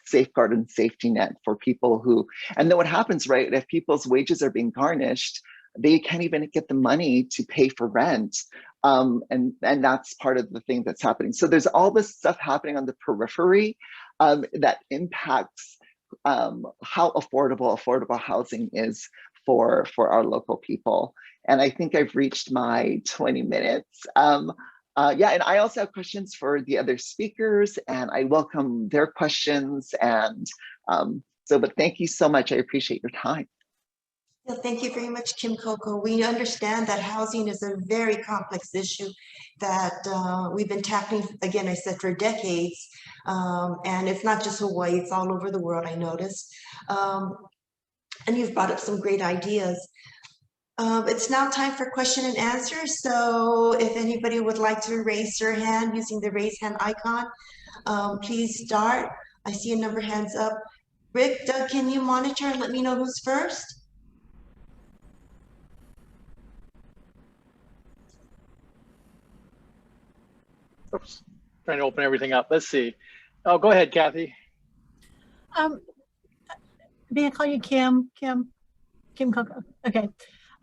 safeguard and safety net for people who, and then what happens, right, if people's wages are being garnished, they can't even get the money to pay for rent. And that's part of the thing that's happening. So there's all this stuff happening on the periphery that impacts how affordable housing is for our local people. And I think I've reached my 20 minutes. Yeah, and I also have questions for the other speakers, and I welcome their questions. And but thank you so much. I appreciate your time. Well, thank you very much, Kim Coco. We understand that housing is a very complex issue that we've been tackling, again, I said, for decades. And it's not just Hawaii, it's all over the world, I noticed. And you've brought up some great ideas. It's now time for question and answer. So if anybody would like to raise their hand using the raise hand icon, please start. I see a number of hands up. Rick, Doug, can you monitor and let me know who's first? Oops, trying to open everything up. Let's see. Oh, go ahead, Kathy. May I call you Kim? Kim Coco. Okay.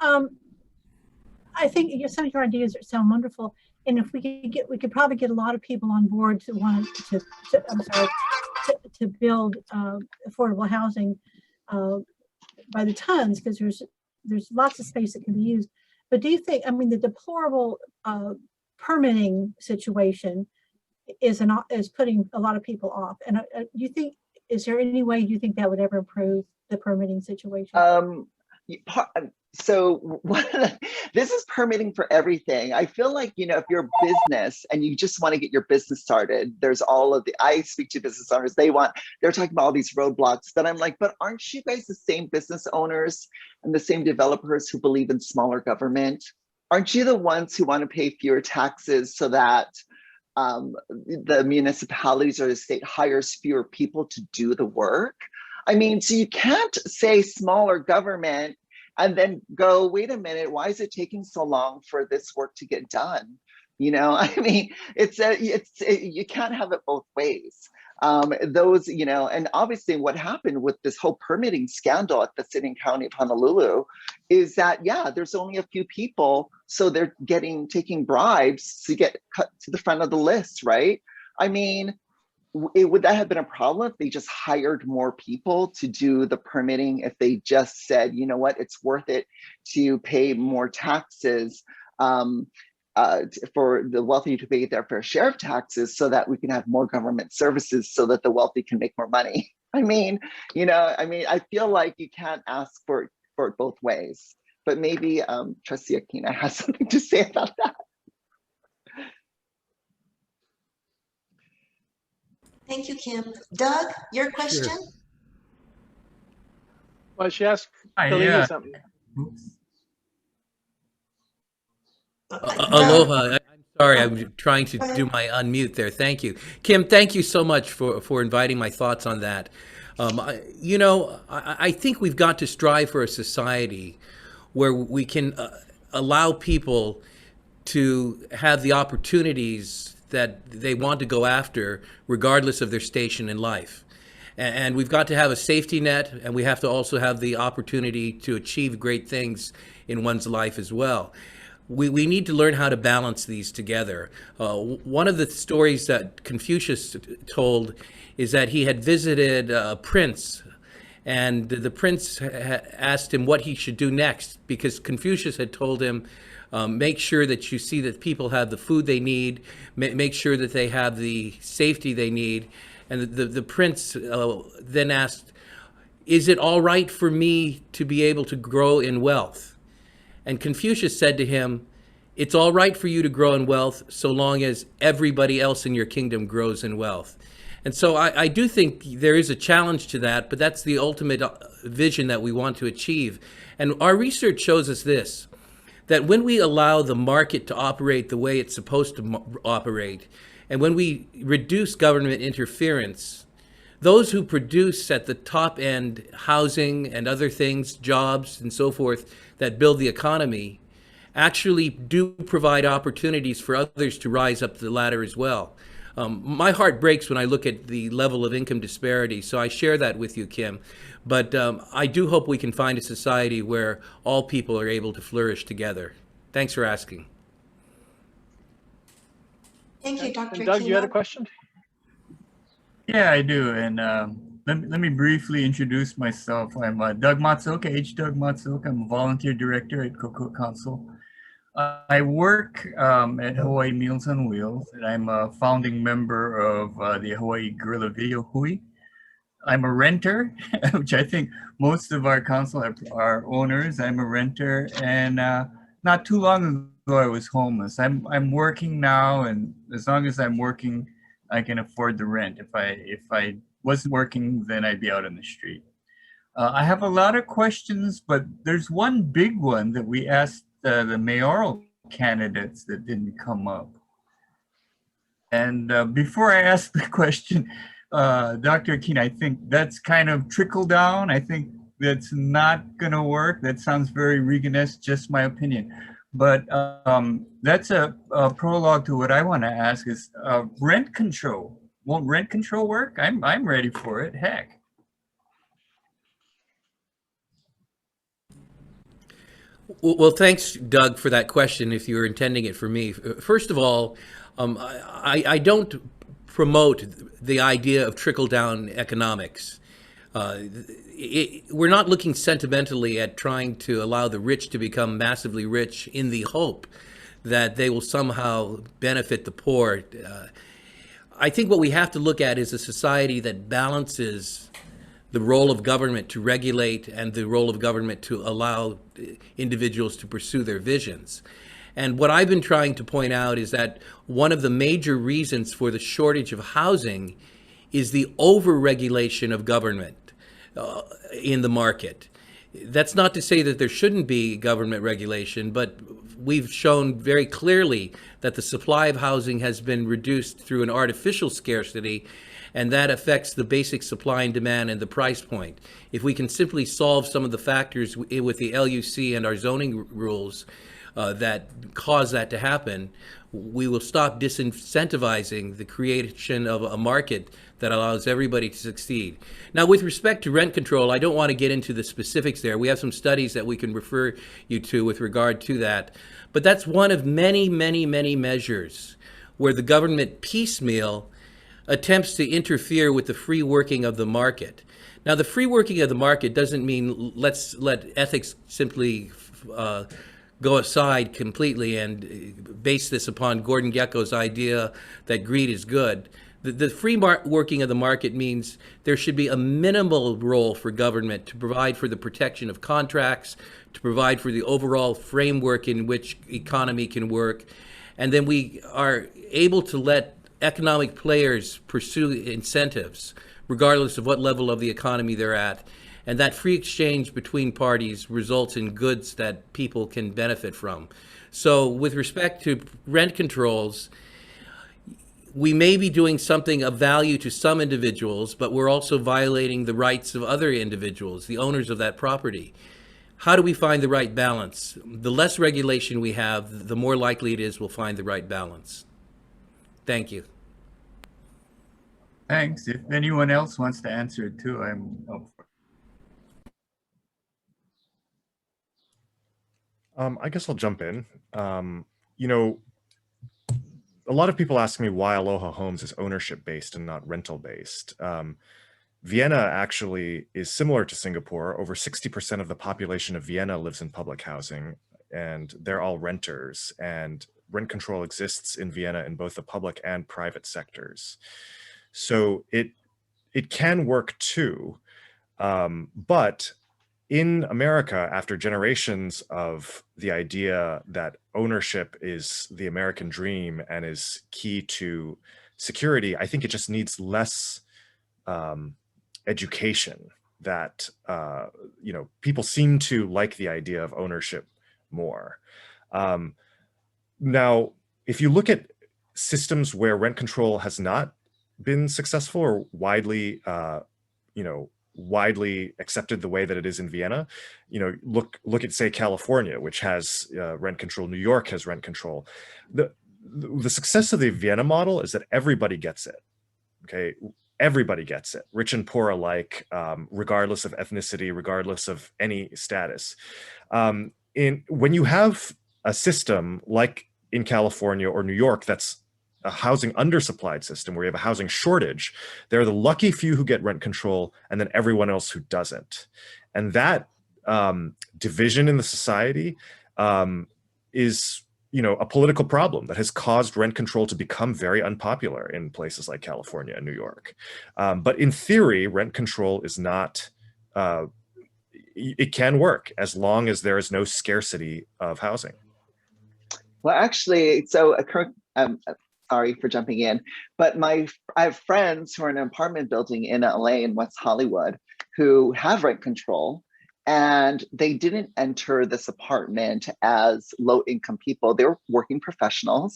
I think some of your ideas sound wonderful, and if we could probably get a lot of people on board to want to build affordable housing by the tons, because there's lots of space that can be used. But do you think, I mean, the deplorable permitting situation is putting a lot of people off, and do you think, is there any way you think that would ever improve the permitting situation? So this is permitting for everything. I feel like, if you're a business and you just want to get your business started, there's all of I speak to business owners, they're talking about all these roadblocks, but I'm like, but aren't you guys the same business owners and the same developers who believe in smaller government? Aren't you the ones who want to pay fewer taxes so that the municipalities or the state hires fewer people to do the work? I mean, so you can't say smaller government and then go, wait a minute, why is it taking so long for this work to get done? I mean, you can't have it both ways. And obviously what happened with this whole permitting scandal at the city and county of Honolulu is that, yeah, there's only a few people, so they're taking bribes to get cut to the front of the list, right? I mean, would that have been a problem if they just hired more people to do the permitting, if they just said, you know what, it's worth it to pay more taxes for the wealthy to pay their fair share of taxes so that we can have more government services so that the wealthy can make more money? I mean, I feel like you can't ask for it both ways, but maybe Trustee Akina has something to say about that. Thank you, Kim. Doug, your question? Well, she asked Hi, Kelii yeah. something. Oops. Aloha. I'm sorry, I'm trying to do my unmute there. Thank you. Kim, thank you so much for inviting my thoughts on that. I think we've got to strive for a society where we can allow people to have the opportunities that they want to go after, regardless of their station in life. And we've got to have a safety net, and we have to also have the opportunity to achieve great things in one's life as well. We need to learn how to balance these together. One of the stories that Confucius told is that he had visited a prince, and the prince asked him what he should do next, because Confucius had told him, make sure that you see that people have the food they need, make sure that they have the safety they need. And the prince then asked, is it all right for me to be able to grow in wealth? And Confucius said to him, it's all right for you to grow in wealth so long as everybody else in your kingdom grows in wealth. And so I do think there is a challenge to that, but that's the ultimate vision that we want to achieve. And our research shows us this, that when we allow the market to operate the way it's supposed to operate, and when we reduce government interference, those who produce at the top end housing and other things, jobs and so forth that build the economy, actually do provide opportunities for others to rise up the ladder as well. My heart breaks when I look at the level of income disparity, so I share that with you, Kim. But I do hope we can find a society where all people are able to flourish together. Thanks for asking. Thank you, Dr. And Doug, you had a Akina. question? Yeah, I do. And let me briefly introduce myself. I'm Doug Matsuoka, Doug Matsuoka. I'm a volunteer director at Coco Council. I work at Hawaii Meals on Wheels, and I'm a founding member of the Hawaii Guerrilla Video Hui. I'm a renter, which I think most of our council are owners. I'm a renter, and not too long ago I was homeless. I'm working now, and as long as I'm working, I can afford the rent. If I wasn't working, then I'd be out on the street. I have a lot of questions, but there's one big one that we asked the mayoral candidates that didn't come up. And before I ask the question, Dr. Akina, I think that's kind of trickle down. I think that's not going to work. That sounds very Reagan-esque, just my opinion. But that's a prologue to what I want to ask is rent control. Won't rent control work? I'm ready for it. Heck. Well, thanks, Doug, for that question, if you were intending it for me. First of all, I don't promote the idea of trickle-down economics. We're not looking sentimentally at trying to allow the rich to become massively rich in the hope that they will somehow benefit the poor. I think what we have to look at is a society that balances the role of government to regulate and the role of government to allow individuals to pursue their visions. And what I've been trying to point out is that one of the major reasons for the shortage of housing is the over-regulation of government in the market. That's not to say that there shouldn't be government regulation, but we've shown very clearly that the supply of housing has been reduced through an artificial scarcity, and that affects the basic supply and demand and the price point. If we can simply solve some of the factors with the LUC and our zoning rules that cause that to happen, we will stop disincentivizing the creation of a market that allows everybody to succeed. Now, with respect to rent control, I don't want to get into the specifics there. We have some studies that we can refer you to with regard to that. But that's one of many, many, many measures where the government piecemeal attempts to interfere with the free working of the market. Now, the free working of the market doesn't mean let's let ethics simply go aside completely and base this upon Gordon Gekko's idea that greed is good. The free working of the market means there should be a minimal role for government to provide for the protection of contracts, to provide for the overall framework in which economy can work. And then we are able to let economic players pursue incentives, regardless of what level of the economy they're at. And that free exchange between parties results in goods that people can benefit from. So with respect to rent controls, we may be doing something of value to some individuals, but we're also violating the rights of other individuals, the owners of that property. How do we find the right balance? The less regulation we have, the more likely it is we'll find the right balance. Thank you. Thanks. If anyone else wants to answer it too, I'm up for it. I guess I'll jump in. You know, a lot of people ask me why Aloha Homes is ownership based and not rental based. Vienna actually is similar to Singapore. Over 60% of the population of Vienna lives in public housing, and they're all renters, and rent control exists in Vienna in both the public and private sectors. So it can work too, but in America, after generations of the idea that ownership is the American dream and is key to security, I think it just needs less education. That you know, people seem to like the idea of ownership more. Now, if you look at systems where rent control has not been successful or widely, you know, widely accepted the way that it is in Vienna, you know, look at, say, California, which has rent control. New York has rent control. The success of the Vienna model is that everybody gets it. Okay, everybody gets it, rich and poor alike, regardless of ethnicity, regardless of any status. When you have a system like in California or New York that's a housing undersupplied system where you have a housing shortage, there are the lucky few who get rent control and then everyone else who doesn't. And that division in the society is, you know, a political problem that has caused rent control to become very unpopular in places like California and New York. But in theory, rent control is not, it can work as long as there is no scarcity of housing. Well, actually, so sorry for jumping in, but I have friends who are in an apartment building in LA in West Hollywood who have rent control, and they didn't enter this apartment as low income people. They were working professionals.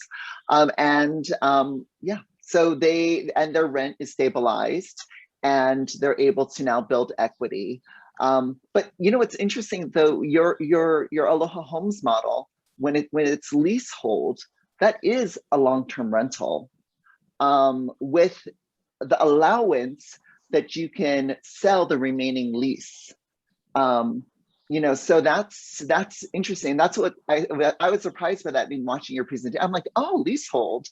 Yeah, so their rent is stabilized and they're able to now build equity. But you know, what's interesting though, your Aloha Homes model, when it's leasehold, that is a long-term rental with the allowance that you can sell the remaining lease. You know, so that's interesting. That's what I was surprised by that in watching your presentation. I'm like, oh, leasehold.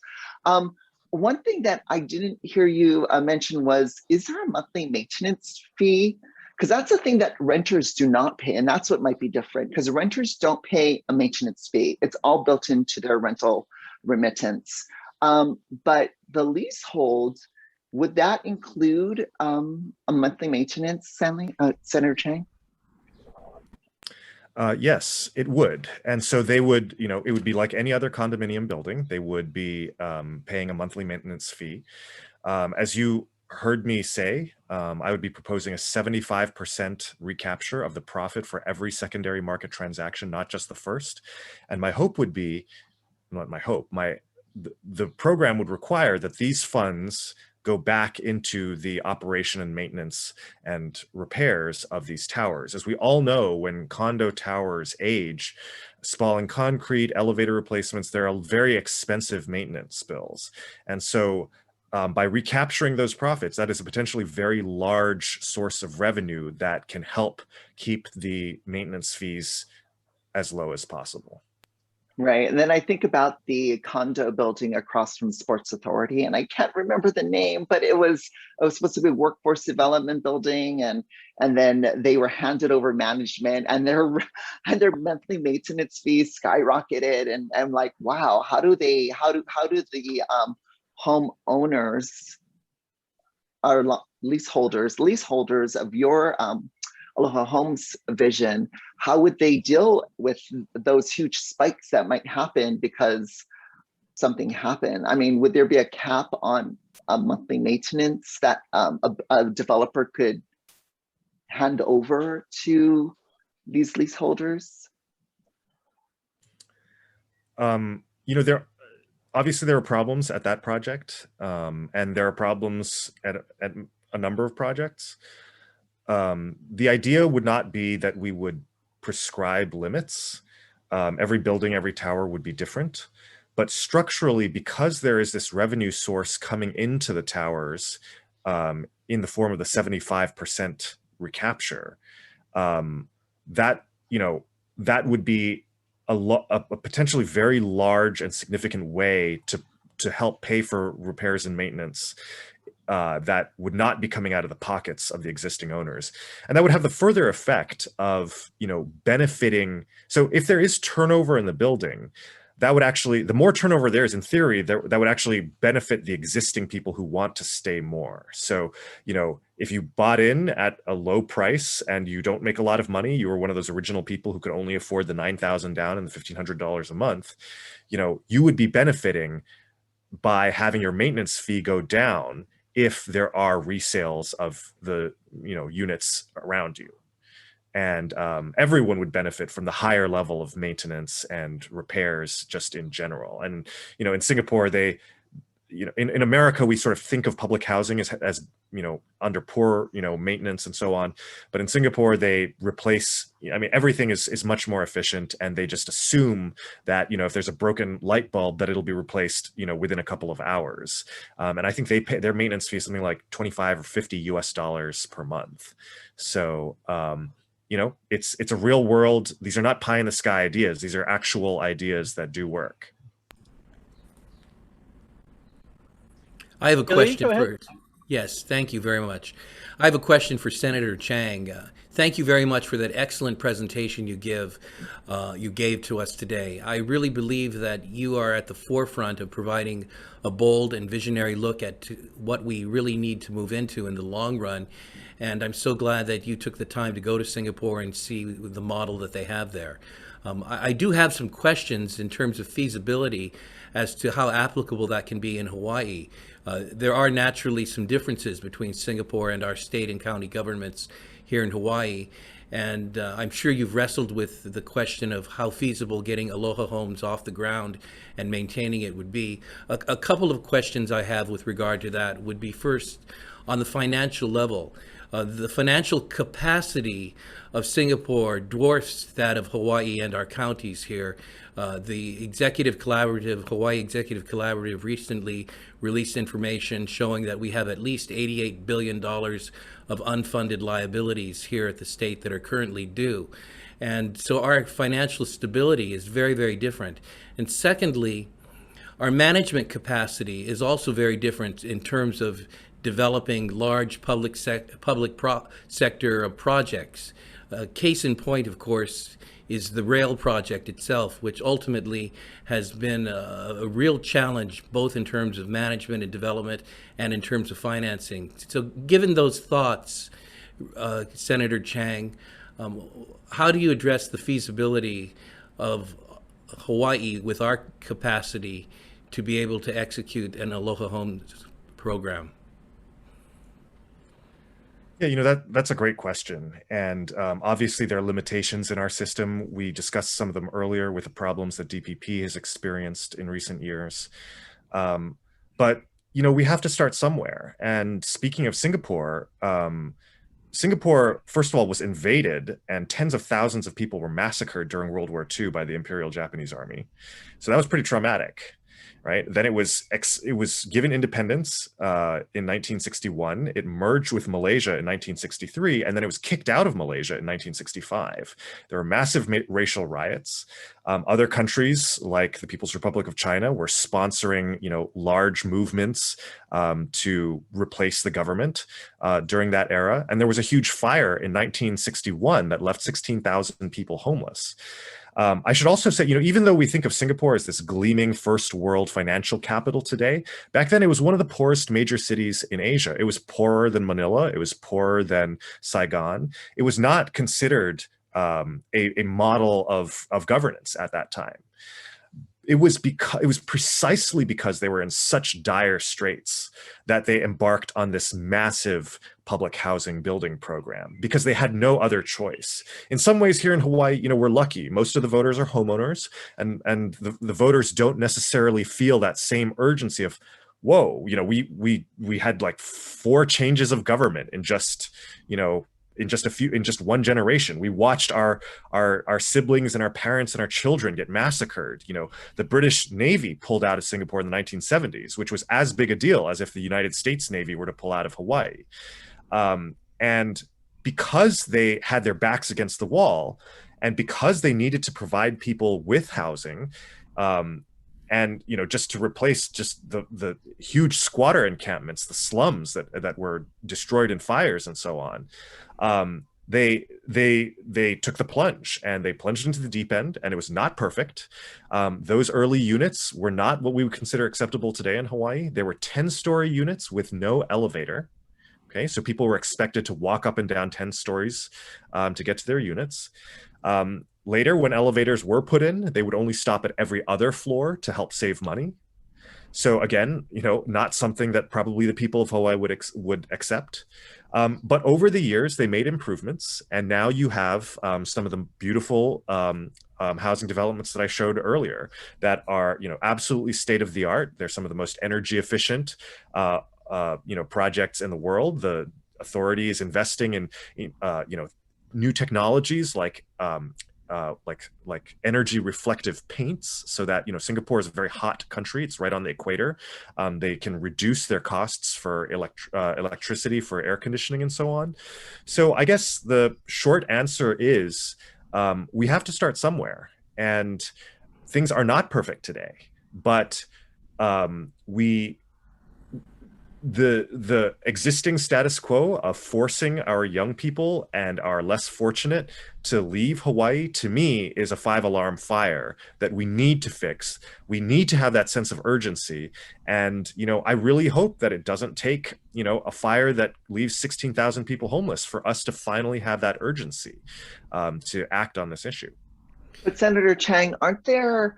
One thing that I didn't hear you mention was, is there a monthly maintenance fee? Because that's a thing that renters do not pay, and that's what might be different, because renters don't pay a maintenance fee. It's all built into their rental remittance. But the leasehold, would that include a monthly maintenance, Stanley, Senator Chang? Yes, it would. And so they would, you know, it would be like any other condominium building. They would be paying a monthly maintenance fee. As you heard me say, I would be proposing a 75% recapture of the profit for every secondary market transaction, not just the first. And my hope would be, not my hope, the program would require that these funds go back into the operation and maintenance and repairs of these towers. As we all know, when condo towers age, spalling concrete, elevator replacements, there are very expensive maintenance bills. And so by recapturing those profits, that is a potentially very large source of revenue that can help keep the maintenance fees as low as possible. Right, and then I think about the condo building across from Sports Authority, and I can't remember the name, but it was supposed to be a workforce development building, and then they were handed over management, and their monthly maintenance fees skyrocketed, and I'm like, wow, how do the homeowners or leaseholders of your Aloha Homes vision, how would they deal with those huge spikes that might happen because something happened? I mean, would there be a cap on a monthly maintenance that a developer could hand over to these leaseholders? You know, obviously there are problems at that project, and there are problems at a number of projects. The idea would not be that we would prescribe limits. Every building, every tower would be different. But structurally, because there is this revenue source coming into the towers in the form of the 75% recapture, that, you know, that would be a potentially very large and significant way to help pay for repairs and maintenance that would not be coming out of the pockets of the existing owners. And that would have the further effect of, you know, benefiting. So if there is turnover in the building, that would actually, the more turnover there is, in theory, that would actually benefit the existing people who want to stay more. So, you know, if you bought in at a low price and you don't make a lot of money, you were one of those original people who could only afford the $9,000 down and the $1,500 a month, you know, you would be benefiting by having your maintenance fee go down if there are resales of the, you know, units around you. And everyone would benefit from the higher level of maintenance and repairs just in general. And, you know, in Singapore, they, you know, in America, we sort of think of public housing as, you know, under poor, you know, maintenance and so on. But in Singapore, they replace, I mean, everything is much more efficient, and they just assume that, you know, if there's a broken light bulb, that it'll be replaced, you know, within a couple of hours. And I think they pay their maintenance fee something like 25 or 50 US dollars per month. So, you know, it's a real world. These are not pie in the sky ideas. These are actual ideas that do work. I have a Kelii, question go for, yes, thank you very much. I have a question for Senator Chang. Thank you very much for that excellent presentation you gave to us today. I really believe that you are at the forefront of providing a bold and visionary look at what we really need to move into in the long run. And I'm so glad that you took the time to go to Singapore and see the model that they have there. I do have some questions in terms of feasibility as to how applicable that can be in Hawaii. There are naturally some differences between Singapore and our state and county governments here in Hawaii. And I'm sure you've wrestled with the question of how feasible getting Aloha Homes off the ground and maintaining it would be. A couple of questions I have with regard to that would be, first, on the financial level. The financial capacity of Singapore dwarfs that of Hawaii and our counties here. The Hawaii Executive Collaborative recently released information showing that we have at least $88 billion of unfunded liabilities here at the state that are currently due. And so our financial stability is very, very different. And secondly, our management capacity is also very different in terms of developing large public sector projects. Case in point, of course, is the rail project itself, which ultimately has been a real challenge, both in terms of management and development and in terms of financing. So given those thoughts, Senator Chang, how do you address the feasibility of Hawaii with our capacity to be able to execute an Aloha Homes program? Yeah, you know, that's a great question. And obviously there are limitations in our system. We discussed some of them earlier with the problems that DPP has experienced in recent years. But, you know, we have to start somewhere. And speaking of Singapore, Singapore, first of all, was invaded, and tens of thousands of people were massacred during World War II by the Imperial Japanese Army. So that was pretty traumatic. Right. Then it was given independence in 1961. It merged with Malaysia in 1963, and then it was kicked out of Malaysia in 1965. There were massive racial riots. Other countries, like the People's Republic of China, were sponsoring, you know, large movements to replace the government during that era. And there was a huge fire in 1961 that left 16,000 people homeless. I should also say, you know, even though we think of Singapore as this gleaming first world financial capital today, back then it was one of the poorest major cities in Asia. It was poorer than Manila. It was poorer than Saigon. It was not considered a model of governance at that time. it was precisely because they were in such dire straits that they embarked on this massive public housing building program, because they had no other choice. In some ways here in Hawaii, we're lucky. Most of the voters are homeowners, and the voters don't necessarily feel that same urgency of, whoa, we had like 4 changes of government in just one generation. We watched our siblings and our parents and our children get massacred. The British Navy pulled out of Singapore in the 1970s, which was as big a deal as if the United States Navy were to pull out of Hawaii. And because they had their backs against the wall, and because they needed to provide people with housing, and just to replace just the huge squatter encampments, the slums that were destroyed in fires and so on, they took the plunge, and they plunged into the deep end, and it was not perfect. Those early units were not what we would consider acceptable today in Hawaii. They were 10-story units with no elevator. Okay, so people were expected to walk up and down 10 stories to get to their units. Later, when elevators were put in, they would only stop at every other floor to help save money. So again, not something that probably the people of Hawaii would accept. But over the years, they made improvements, and now you have some of the beautiful housing developments that I showed earlier that are, absolutely state of the art. They're some of the most energy efficient, projects in the world. The authority is investing in, new technologies like energy reflective paints, so that Singapore is a very hot country. It's right on the equator. They can reduce their costs for electricity, for air conditioning, and so on. So I guess the short answer is we have to start somewhere, and things are not perfect today, but the existing status quo of forcing our young people and our less fortunate to leave Hawaii, to me, is a 5-alarm fire that we need to fix. We need to have that sense of urgency. And, I really hope that it doesn't take, a fire that leaves 16,000 people homeless for us to finally have that urgency to act on this issue. But Senator Chang, aren't there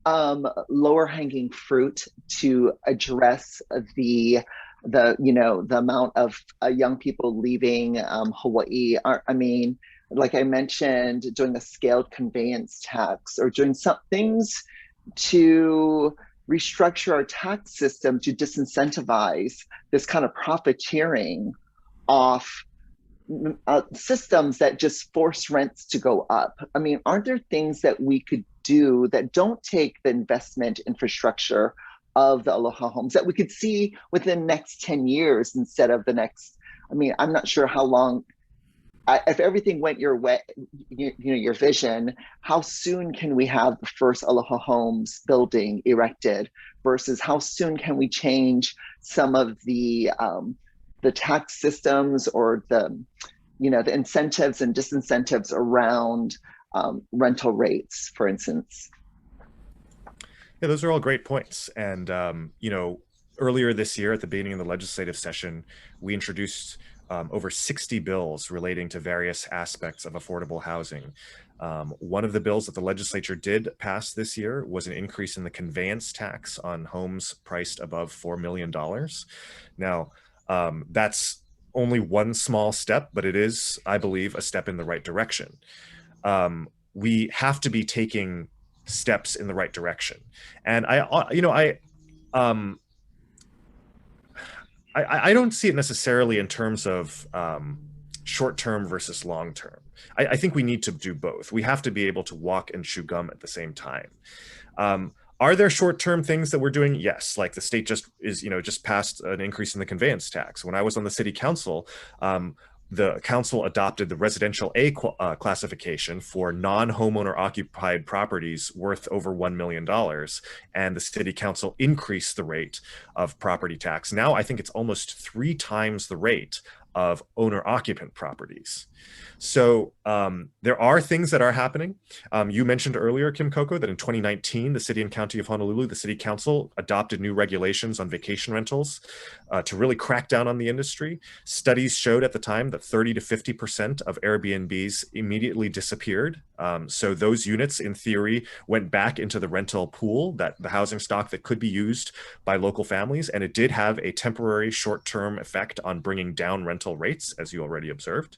lower hanging fruit to address the amount of young people leaving Hawaii? Like I mentioned, doing a scaled conveyance tax, or doing some things to restructure our tax system to disincentivize this kind of profiteering off systems that just force rents to go up. Aren't there things that we could do that don't take the investment infrastructure of the Aloha homes that we could see within the next 10 years instead of the next? I'm not sure how long. If everything went your way, your vision, how soon can we have the first Aloha Homes building erected, versus how soon can we change some of the tax systems, or the incentives and disincentives around rental rates, for instance? Yeah, those are all great points. And, earlier this year at the beginning of the legislative session, we introduced over 60 bills relating to various aspects of affordable housing. One of the bills that the legislature did pass this year was an increase in the conveyance tax on homes priced above $4 million. Now, that's only one small step, but it is, I believe, a step in the right direction. We have to be taking steps in the right direction. And I don't see it necessarily in terms of short-term versus long-term. I think we need to do both. We have to be able to walk and chew gum at the same time. Are there short-term things that we're doing? Yes, like the state just passed an increase in the conveyance tax. When I was on the city council, the council adopted the residential A classification for non-homeowner occupied properties worth over $1 million. And the city council increased the rate of property tax. Now I think it's almost 3 times the rate of owner-occupant properties. So there are things that are happening. You mentioned earlier, Kim Coco, that in 2019, the City and County of Honolulu, the City Council adopted new regulations on vacation rentals to really crack down on the industry. Studies showed at the time that 30 to 50% of Airbnbs immediately disappeared. So those units, in theory, went back into the rental pool, that the housing stock that could be used by local families. And it did have a temporary short-term effect on bringing down rental rates, as you already observed.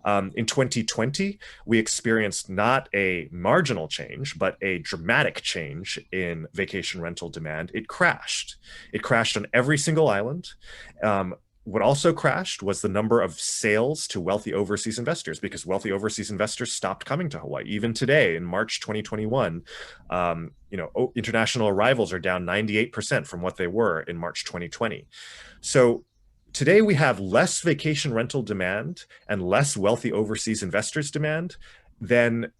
In 2020, we experienced not a marginal change, but a dramatic change in vacation rental demand. It crashed. It crashed on every single island. What also crashed was the number of sales to wealthy overseas investors, because wealthy overseas investors stopped coming to Hawaii. Even today, in March 2021, international arrivals are down 98% from what they were in March 2020. So today we have less vacation rental demand and less wealthy overseas investors demand than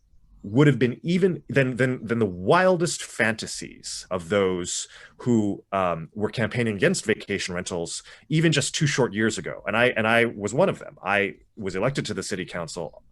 would have been even than the wildest fantasies of those who were campaigning against vacation rentals even just 2 short years ago. And I was one of them. I was elected to the city council,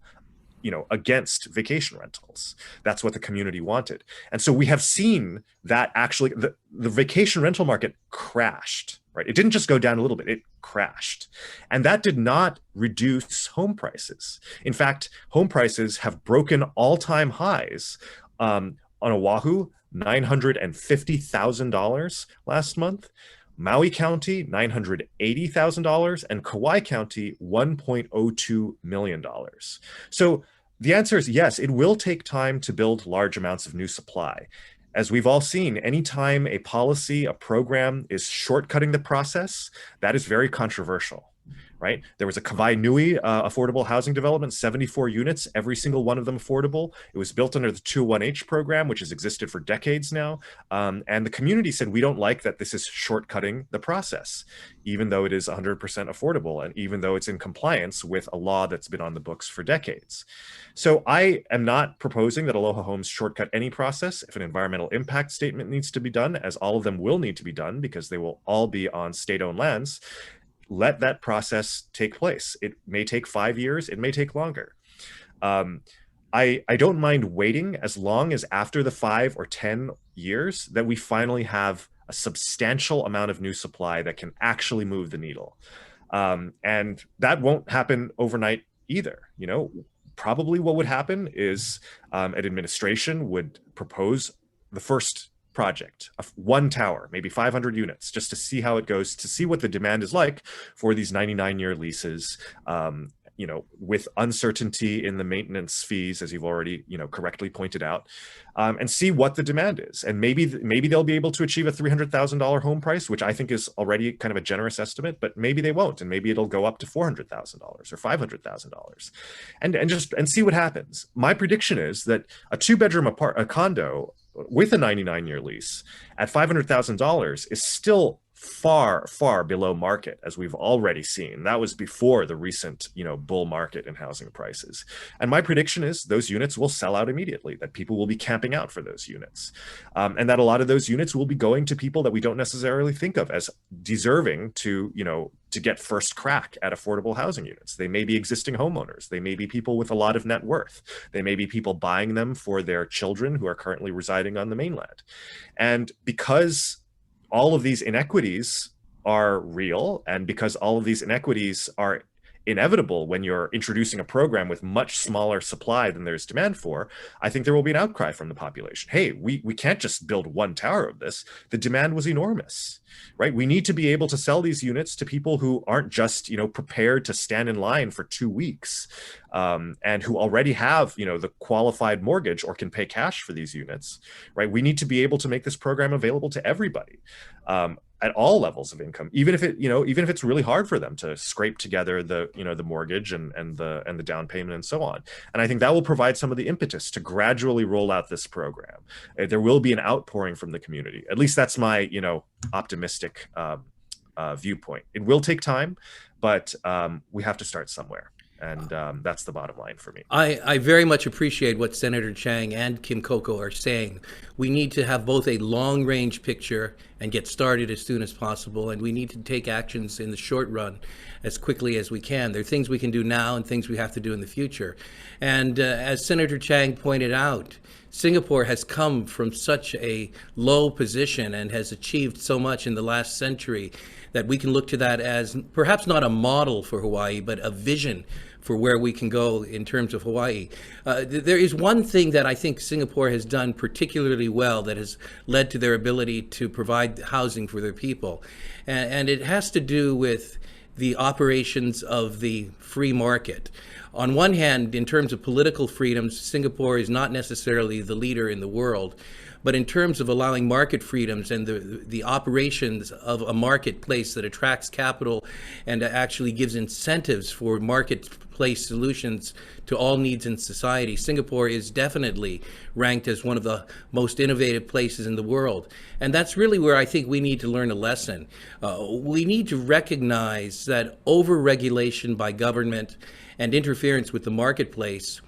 against vacation rentals. That's what the community wanted. And so we have seen that actually the vacation rental market crashed, right? It didn't just go down a little bit, it crashed. And that did not reduce home prices. In fact, home prices have broken all-time highs. On Oahu, $950,000 last month. Maui County, $980,000, and Kauai County, $1.02 million. So the answer is yes, it will take time to build large amounts of new supply. As we've all seen, anytime a policy, a program is shortcutting the process, that is very controversial. Right? There was a Kauai Nui affordable housing development, 74 units, every single one of them affordable. It was built under the 201H program, which has existed for decades now. And the community said, we don't like that this is shortcutting the process, even though it is 100% affordable and even though it's in compliance with a law that's been on the books for decades. So I am not proposing that Aloha Homes shortcut any process. If an environmental impact statement needs to be done, as all of them will need to be done because they will all be on state-owned lands, let that process take place. It may take 5 years, it may take longer. I don't mind waiting as long as after the 5 or 10 years that we finally have a substantial amount of new supply that can actually move the needle. And that won't happen overnight either. Probably what would happen is an administration would propose the first project of one tower, maybe 500 units, just to see how it goes, to see what the demand is like for these 99-year leases, with uncertainty in the maintenance fees, as you've already, correctly pointed out, and see what the demand is. And maybe they'll be able to achieve a $300,000 home price, which I think is already kind of a generous estimate, but maybe they won't. And maybe it'll go up to $400,000 or $500,000 and see what happens. My prediction is that a 2-bedroom a condo with a 99-year lease at $500,000 is still far, far below market, as we've already seen. That was before the recent, bull market in housing prices. And my prediction is those units will sell out immediately, that people will be camping out for those units. And that a lot of those units will be going to people that we don't necessarily think of as deserving to get first crack at affordable housing units. They may be existing homeowners. They may be people with a lot of net worth. They may be people buying them for their children who are currently residing on the mainland. And because all of these inequities are real, and because all of these inequities are inevitable when you're introducing a program with much smaller supply than there's demand for, I think there will be an outcry from the population. Hey, we can't just build one tower of this. The demand was enormous, right? We need to be able to sell these units to people who aren't just, prepared to stand in line for 2 weeks, and who already have, the qualified mortgage or can pay cash for these units, right? We need to be able to make this program available to everybody. At all levels of income, even if it's really hard for them to scrape together the mortgage and the down payment and so on. And I think that will provide some of the impetus to gradually roll out this program. There will be an outpouring from the community. At least that's my optimistic viewpoint. It will take time, but we have to start somewhere. And that's the bottom line for me. I very much appreciate what Senator Chang and Kim Coco are saying. We need to have both a long-range picture and get started as soon as possible, and we need to take actions in the short run as quickly as we can. There are things we can do now and things we have to do in the future. And as Senator Chang pointed out, Singapore has come from such a low position and has achieved so much in the last century that we can look to that as perhaps not a model for Hawaii, but a vision for where we can go in terms of Hawaii. There is one thing that I think Singapore has done particularly well that has led to their ability to provide housing for their people. And it has to do with the operations of the free market. On one hand, in terms of political freedoms, Singapore is not necessarily the leader in the world, but in terms of allowing market freedoms and the operations of a marketplace that attracts capital and actually gives incentives for marketplace solutions to all needs in society, Singapore is definitely ranked as one of the most innovative places in the world. And that's really where I think we need to learn a lesson. We need to recognize that over-regulation by government and interference with the marketplace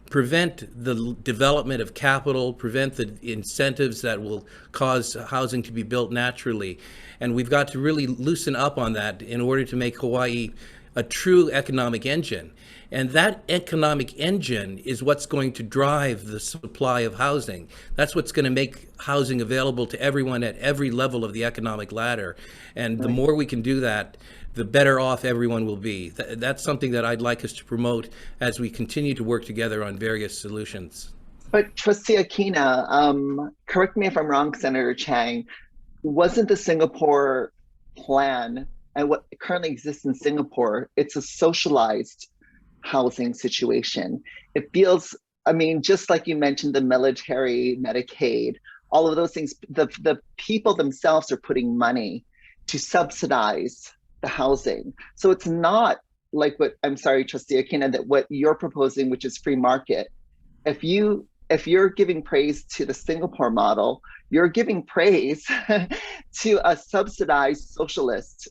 prevent the development of capital, prevent the incentives that will cause housing to be built naturally. And we've got to really loosen up on that in order to make Hawaii a true economic engine. And that economic engine is what's going to drive the supply of housing. That's what's going to make housing available to everyone at every level of the economic ladder. And the more we can do that, the better off everyone will be. That's something that I'd like us to promote as we continue to work together on various solutions. But Trustee Akina, correct me if I'm wrong, Senator Chang, wasn't the Singapore plan and what currently exists in Singapore, it's a socialized housing situation. It feels, I mean, just like you mentioned, the military, Medicaid, all of those things, the people themselves are putting money to subsidize the housing. So it's not like what, I'm sorry, Trustee Akina, that what you're proposing, which is free market. If you're giving praise to the Singapore model, you're giving praise to a subsidized socialist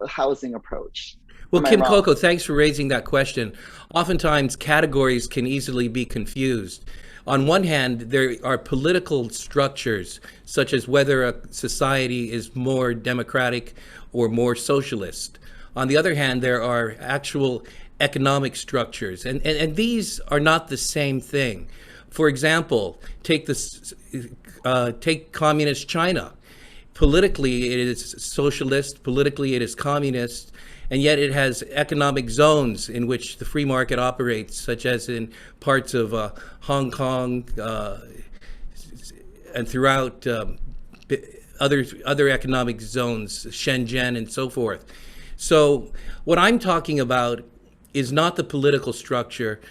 housing approach. Well, Kim Coco, thanks for raising that question. Oftentimes, categories can easily be confused. On one hand, there are political structures, such as whether a society is more democratic or more socialist. On the other hand, there are actual economic structures, and these are not the same thing. For example, take communist China. Politically, it is socialist, politically it is communist, and yet it has economic zones in which the free market operates, such as in parts of Hong Kong and throughout other economic zones, Shenzhen and so forth. So what I'm talking about is not the political structure,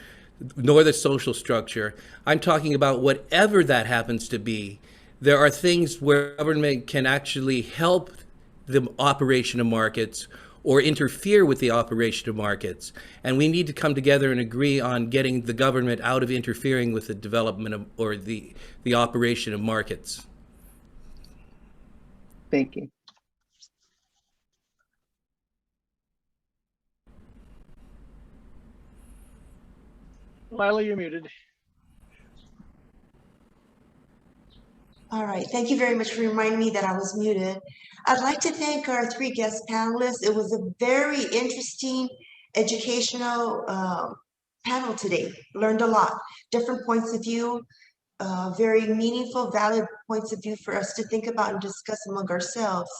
nor the social structure. I'm talking about whatever that happens to be. There are things where government can actually help the operation of markets or interfere with the operation of markets. And we need to come together and agree on getting the government out of interfering with the development of, or the operation of markets. Thank you. Lila, you're muted. All right, thank you very much for reminding me that I was muted. I'd like to thank our three guest panelists. It was a very interesting, educational panel today. Learned a lot, different points of view, very meaningful, valid points of view for us to think about and discuss among ourselves.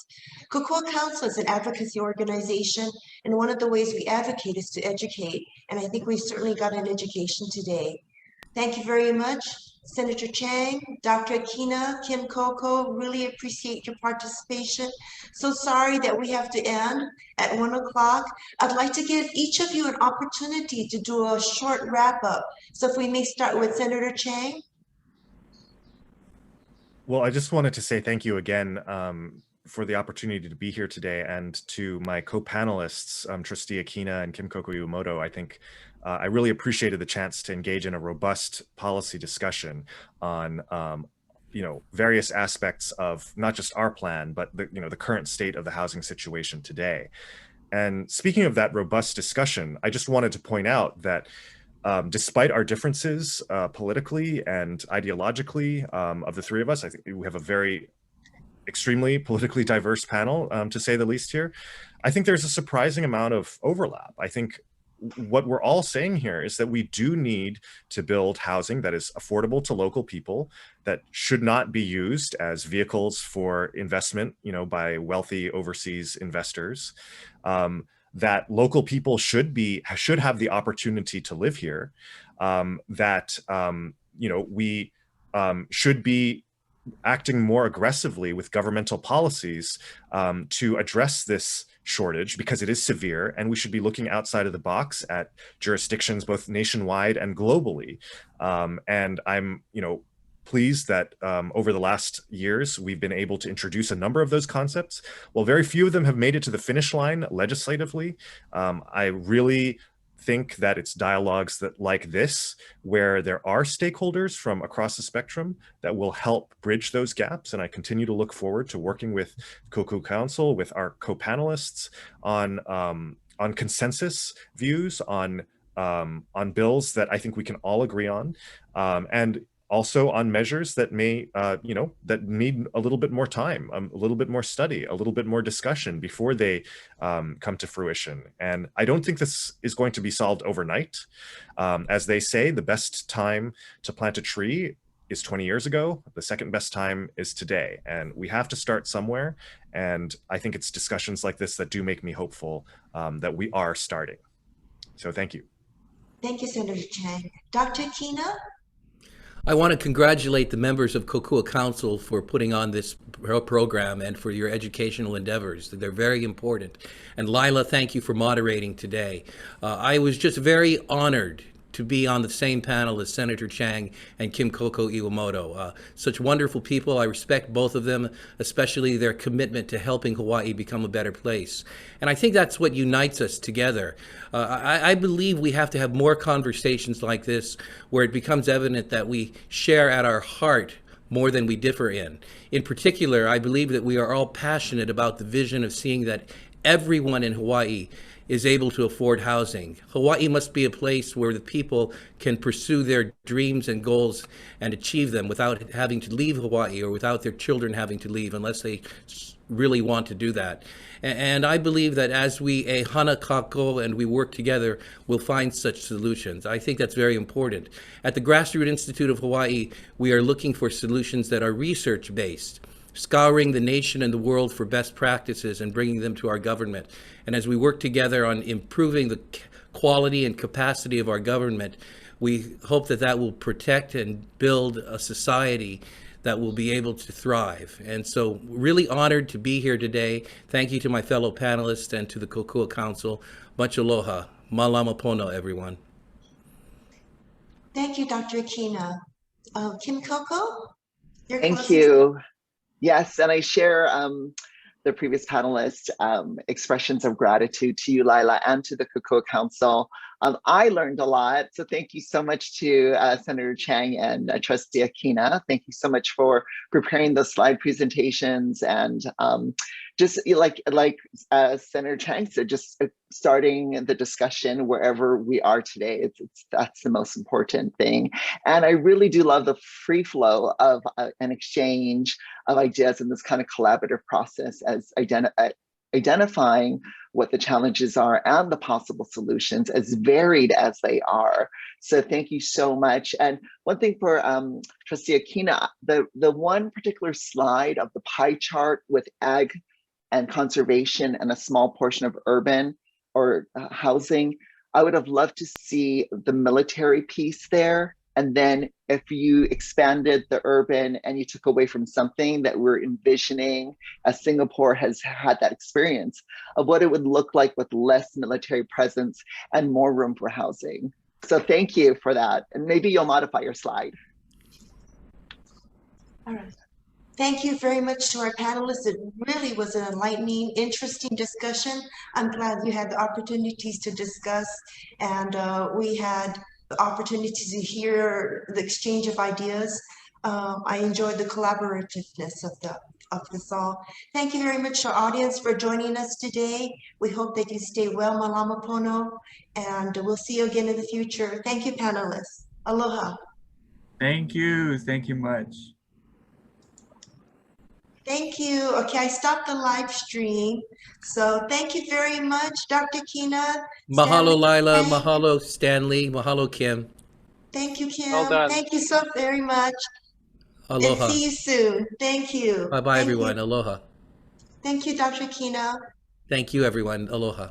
Kokua Council is an advocacy organization, and one of the ways we advocate is to educate, and I think we certainly got an education today. Thank you very much. Senator Chang, Dr. Akina, Kim Coco, really appreciate your participation. So sorry that we have to end at 1 o'clock. I'd like to give each of you an opportunity to do a short wrap up. So if we may start with Senator Chang. Well, I just wanted to say thank you again for the opportunity to be here today, and to my co-panelists, Trustee Akina and Kim Coco Iwamoto. I think I really appreciated the chance to engage in a robust policy discussion on various aspects of not just our plan, but the current state of the housing situation today. And speaking of that robust discussion, I just wanted to point out that despite our differences politically and ideologically of the three of us, I think we have a very extremely politically diverse panel, to say the least here. I think there's a surprising amount of overlap. I think what we're all saying here is that we do need to build housing that is affordable to local people, that should not be used as vehicles for investment, by wealthy overseas investors, that local people should have the opportunity to live here, that we should be acting more aggressively with governmental policies to address this shortage, because it is severe, and we should be looking outside of the box at jurisdictions both nationwide and globally. And I'm, pleased that over the last years, we've been able to introduce a number of those concepts. While very few of them have made it to the finish line legislatively, I really think that it's dialogues like this, where there are stakeholders from across the spectrum, that will help bridge those gaps. And I continue to look forward to working with Coco Council, with our co-panelists on consensus views on bills that I think we can all agree on, and also on measures that may, that need a little bit more time, a little bit more study, a little bit more discussion before they come to fruition. And I don't think this is going to be solved overnight. As they say, the best time to plant a tree is 20 years ago. The second best time is today. And we have to start somewhere. And I think it's discussions like this that do make me hopeful that we are starting. So thank you. Thank you, Senator Chang. Dr. Akina? I want to congratulate the members of Kokua Council for putting on this program and for your educational endeavors. They're very important. And Lila, thank you for moderating today. I was just very honored to be on the same panel as Senator Chang and Coco Iwamoto. Such wonderful people. I respect both of them, especially their commitment to helping Hawaii become a better place. And I think that's what unites us together. I believe we have to have more conversations like this, where it becomes evident that we share at our heart more than we differ in. In particular, I believe that we are all passionate about the vision of seeing that everyone in Hawaii is able to afford housing. Hawaii must be a place where the people can pursue their dreams and goals and achieve them without having to leave Hawaii, or without their children having to leave, unless they really want to do that. And I believe that as we hana kako and we work together, we'll find such solutions. I think that's very important. At the Grassroots Institute of Hawaii, we are looking for solutions that are research-based, scouring the nation and the world for best practices and bringing them to our government. And as we work together on improving the quality and capacity of our government, we hope that that will protect and build a society that will be able to thrive. And so really honored to be here today. Thank you to my fellow panelists and to the Kokua Council. Much aloha. Malama pono, everyone. Thank you, Dr. Akina. Coco? Thank you. Yes, and I share the previous panelist expressions of gratitude to you, Lila, and to the Kokua Council. I learned a lot, so thank you so much to Senator Chang and Trustee Akina. Thank you so much for preparing the slide presentations, and just like Senator Chang said, just starting the discussion wherever we are today. That's the most important thing. And I really do love the free flow of an exchange of ideas in this kind of collaborative process, as identifying what the challenges are and the possible solutions, as varied as they are. So thank you so much. And one thing for Trustee Akina, the one particular slide of the pie chart with ag and conservation and a small portion of urban or housing, I would have loved to see the military piece there. And then if you expanded the urban and you took away from something that we're envisioning, as Singapore has had that experience of what it would look like with less military presence and more room for housing. So thank you for that. And maybe you'll modify your slide. All right. Thank you very much to our panelists. It really was an enlightening, interesting discussion. I'm glad you had the opportunities to discuss, and we had the opportunity to hear the exchange of ideas. I enjoyed the collaborativeness of this all. Thank you very much, our audience, for joining us today. We hope that you stay well, malama pono, and we'll see you again in the future. Thank you, panelists. Aloha. Thank you much. Thank you. Okay, I stopped the live stream. So thank you very much, Dr. Akina. Mahalo, Lila. Chang. Mahalo, Stanley. Mahalo, Kim. Thank you, Kim. Well done. Thank you so very much. Aloha. And see you soon. Thank you. Bye-bye, Thank everyone. You. Aloha. Thank you, Dr. Akina. Thank you, everyone. Aloha.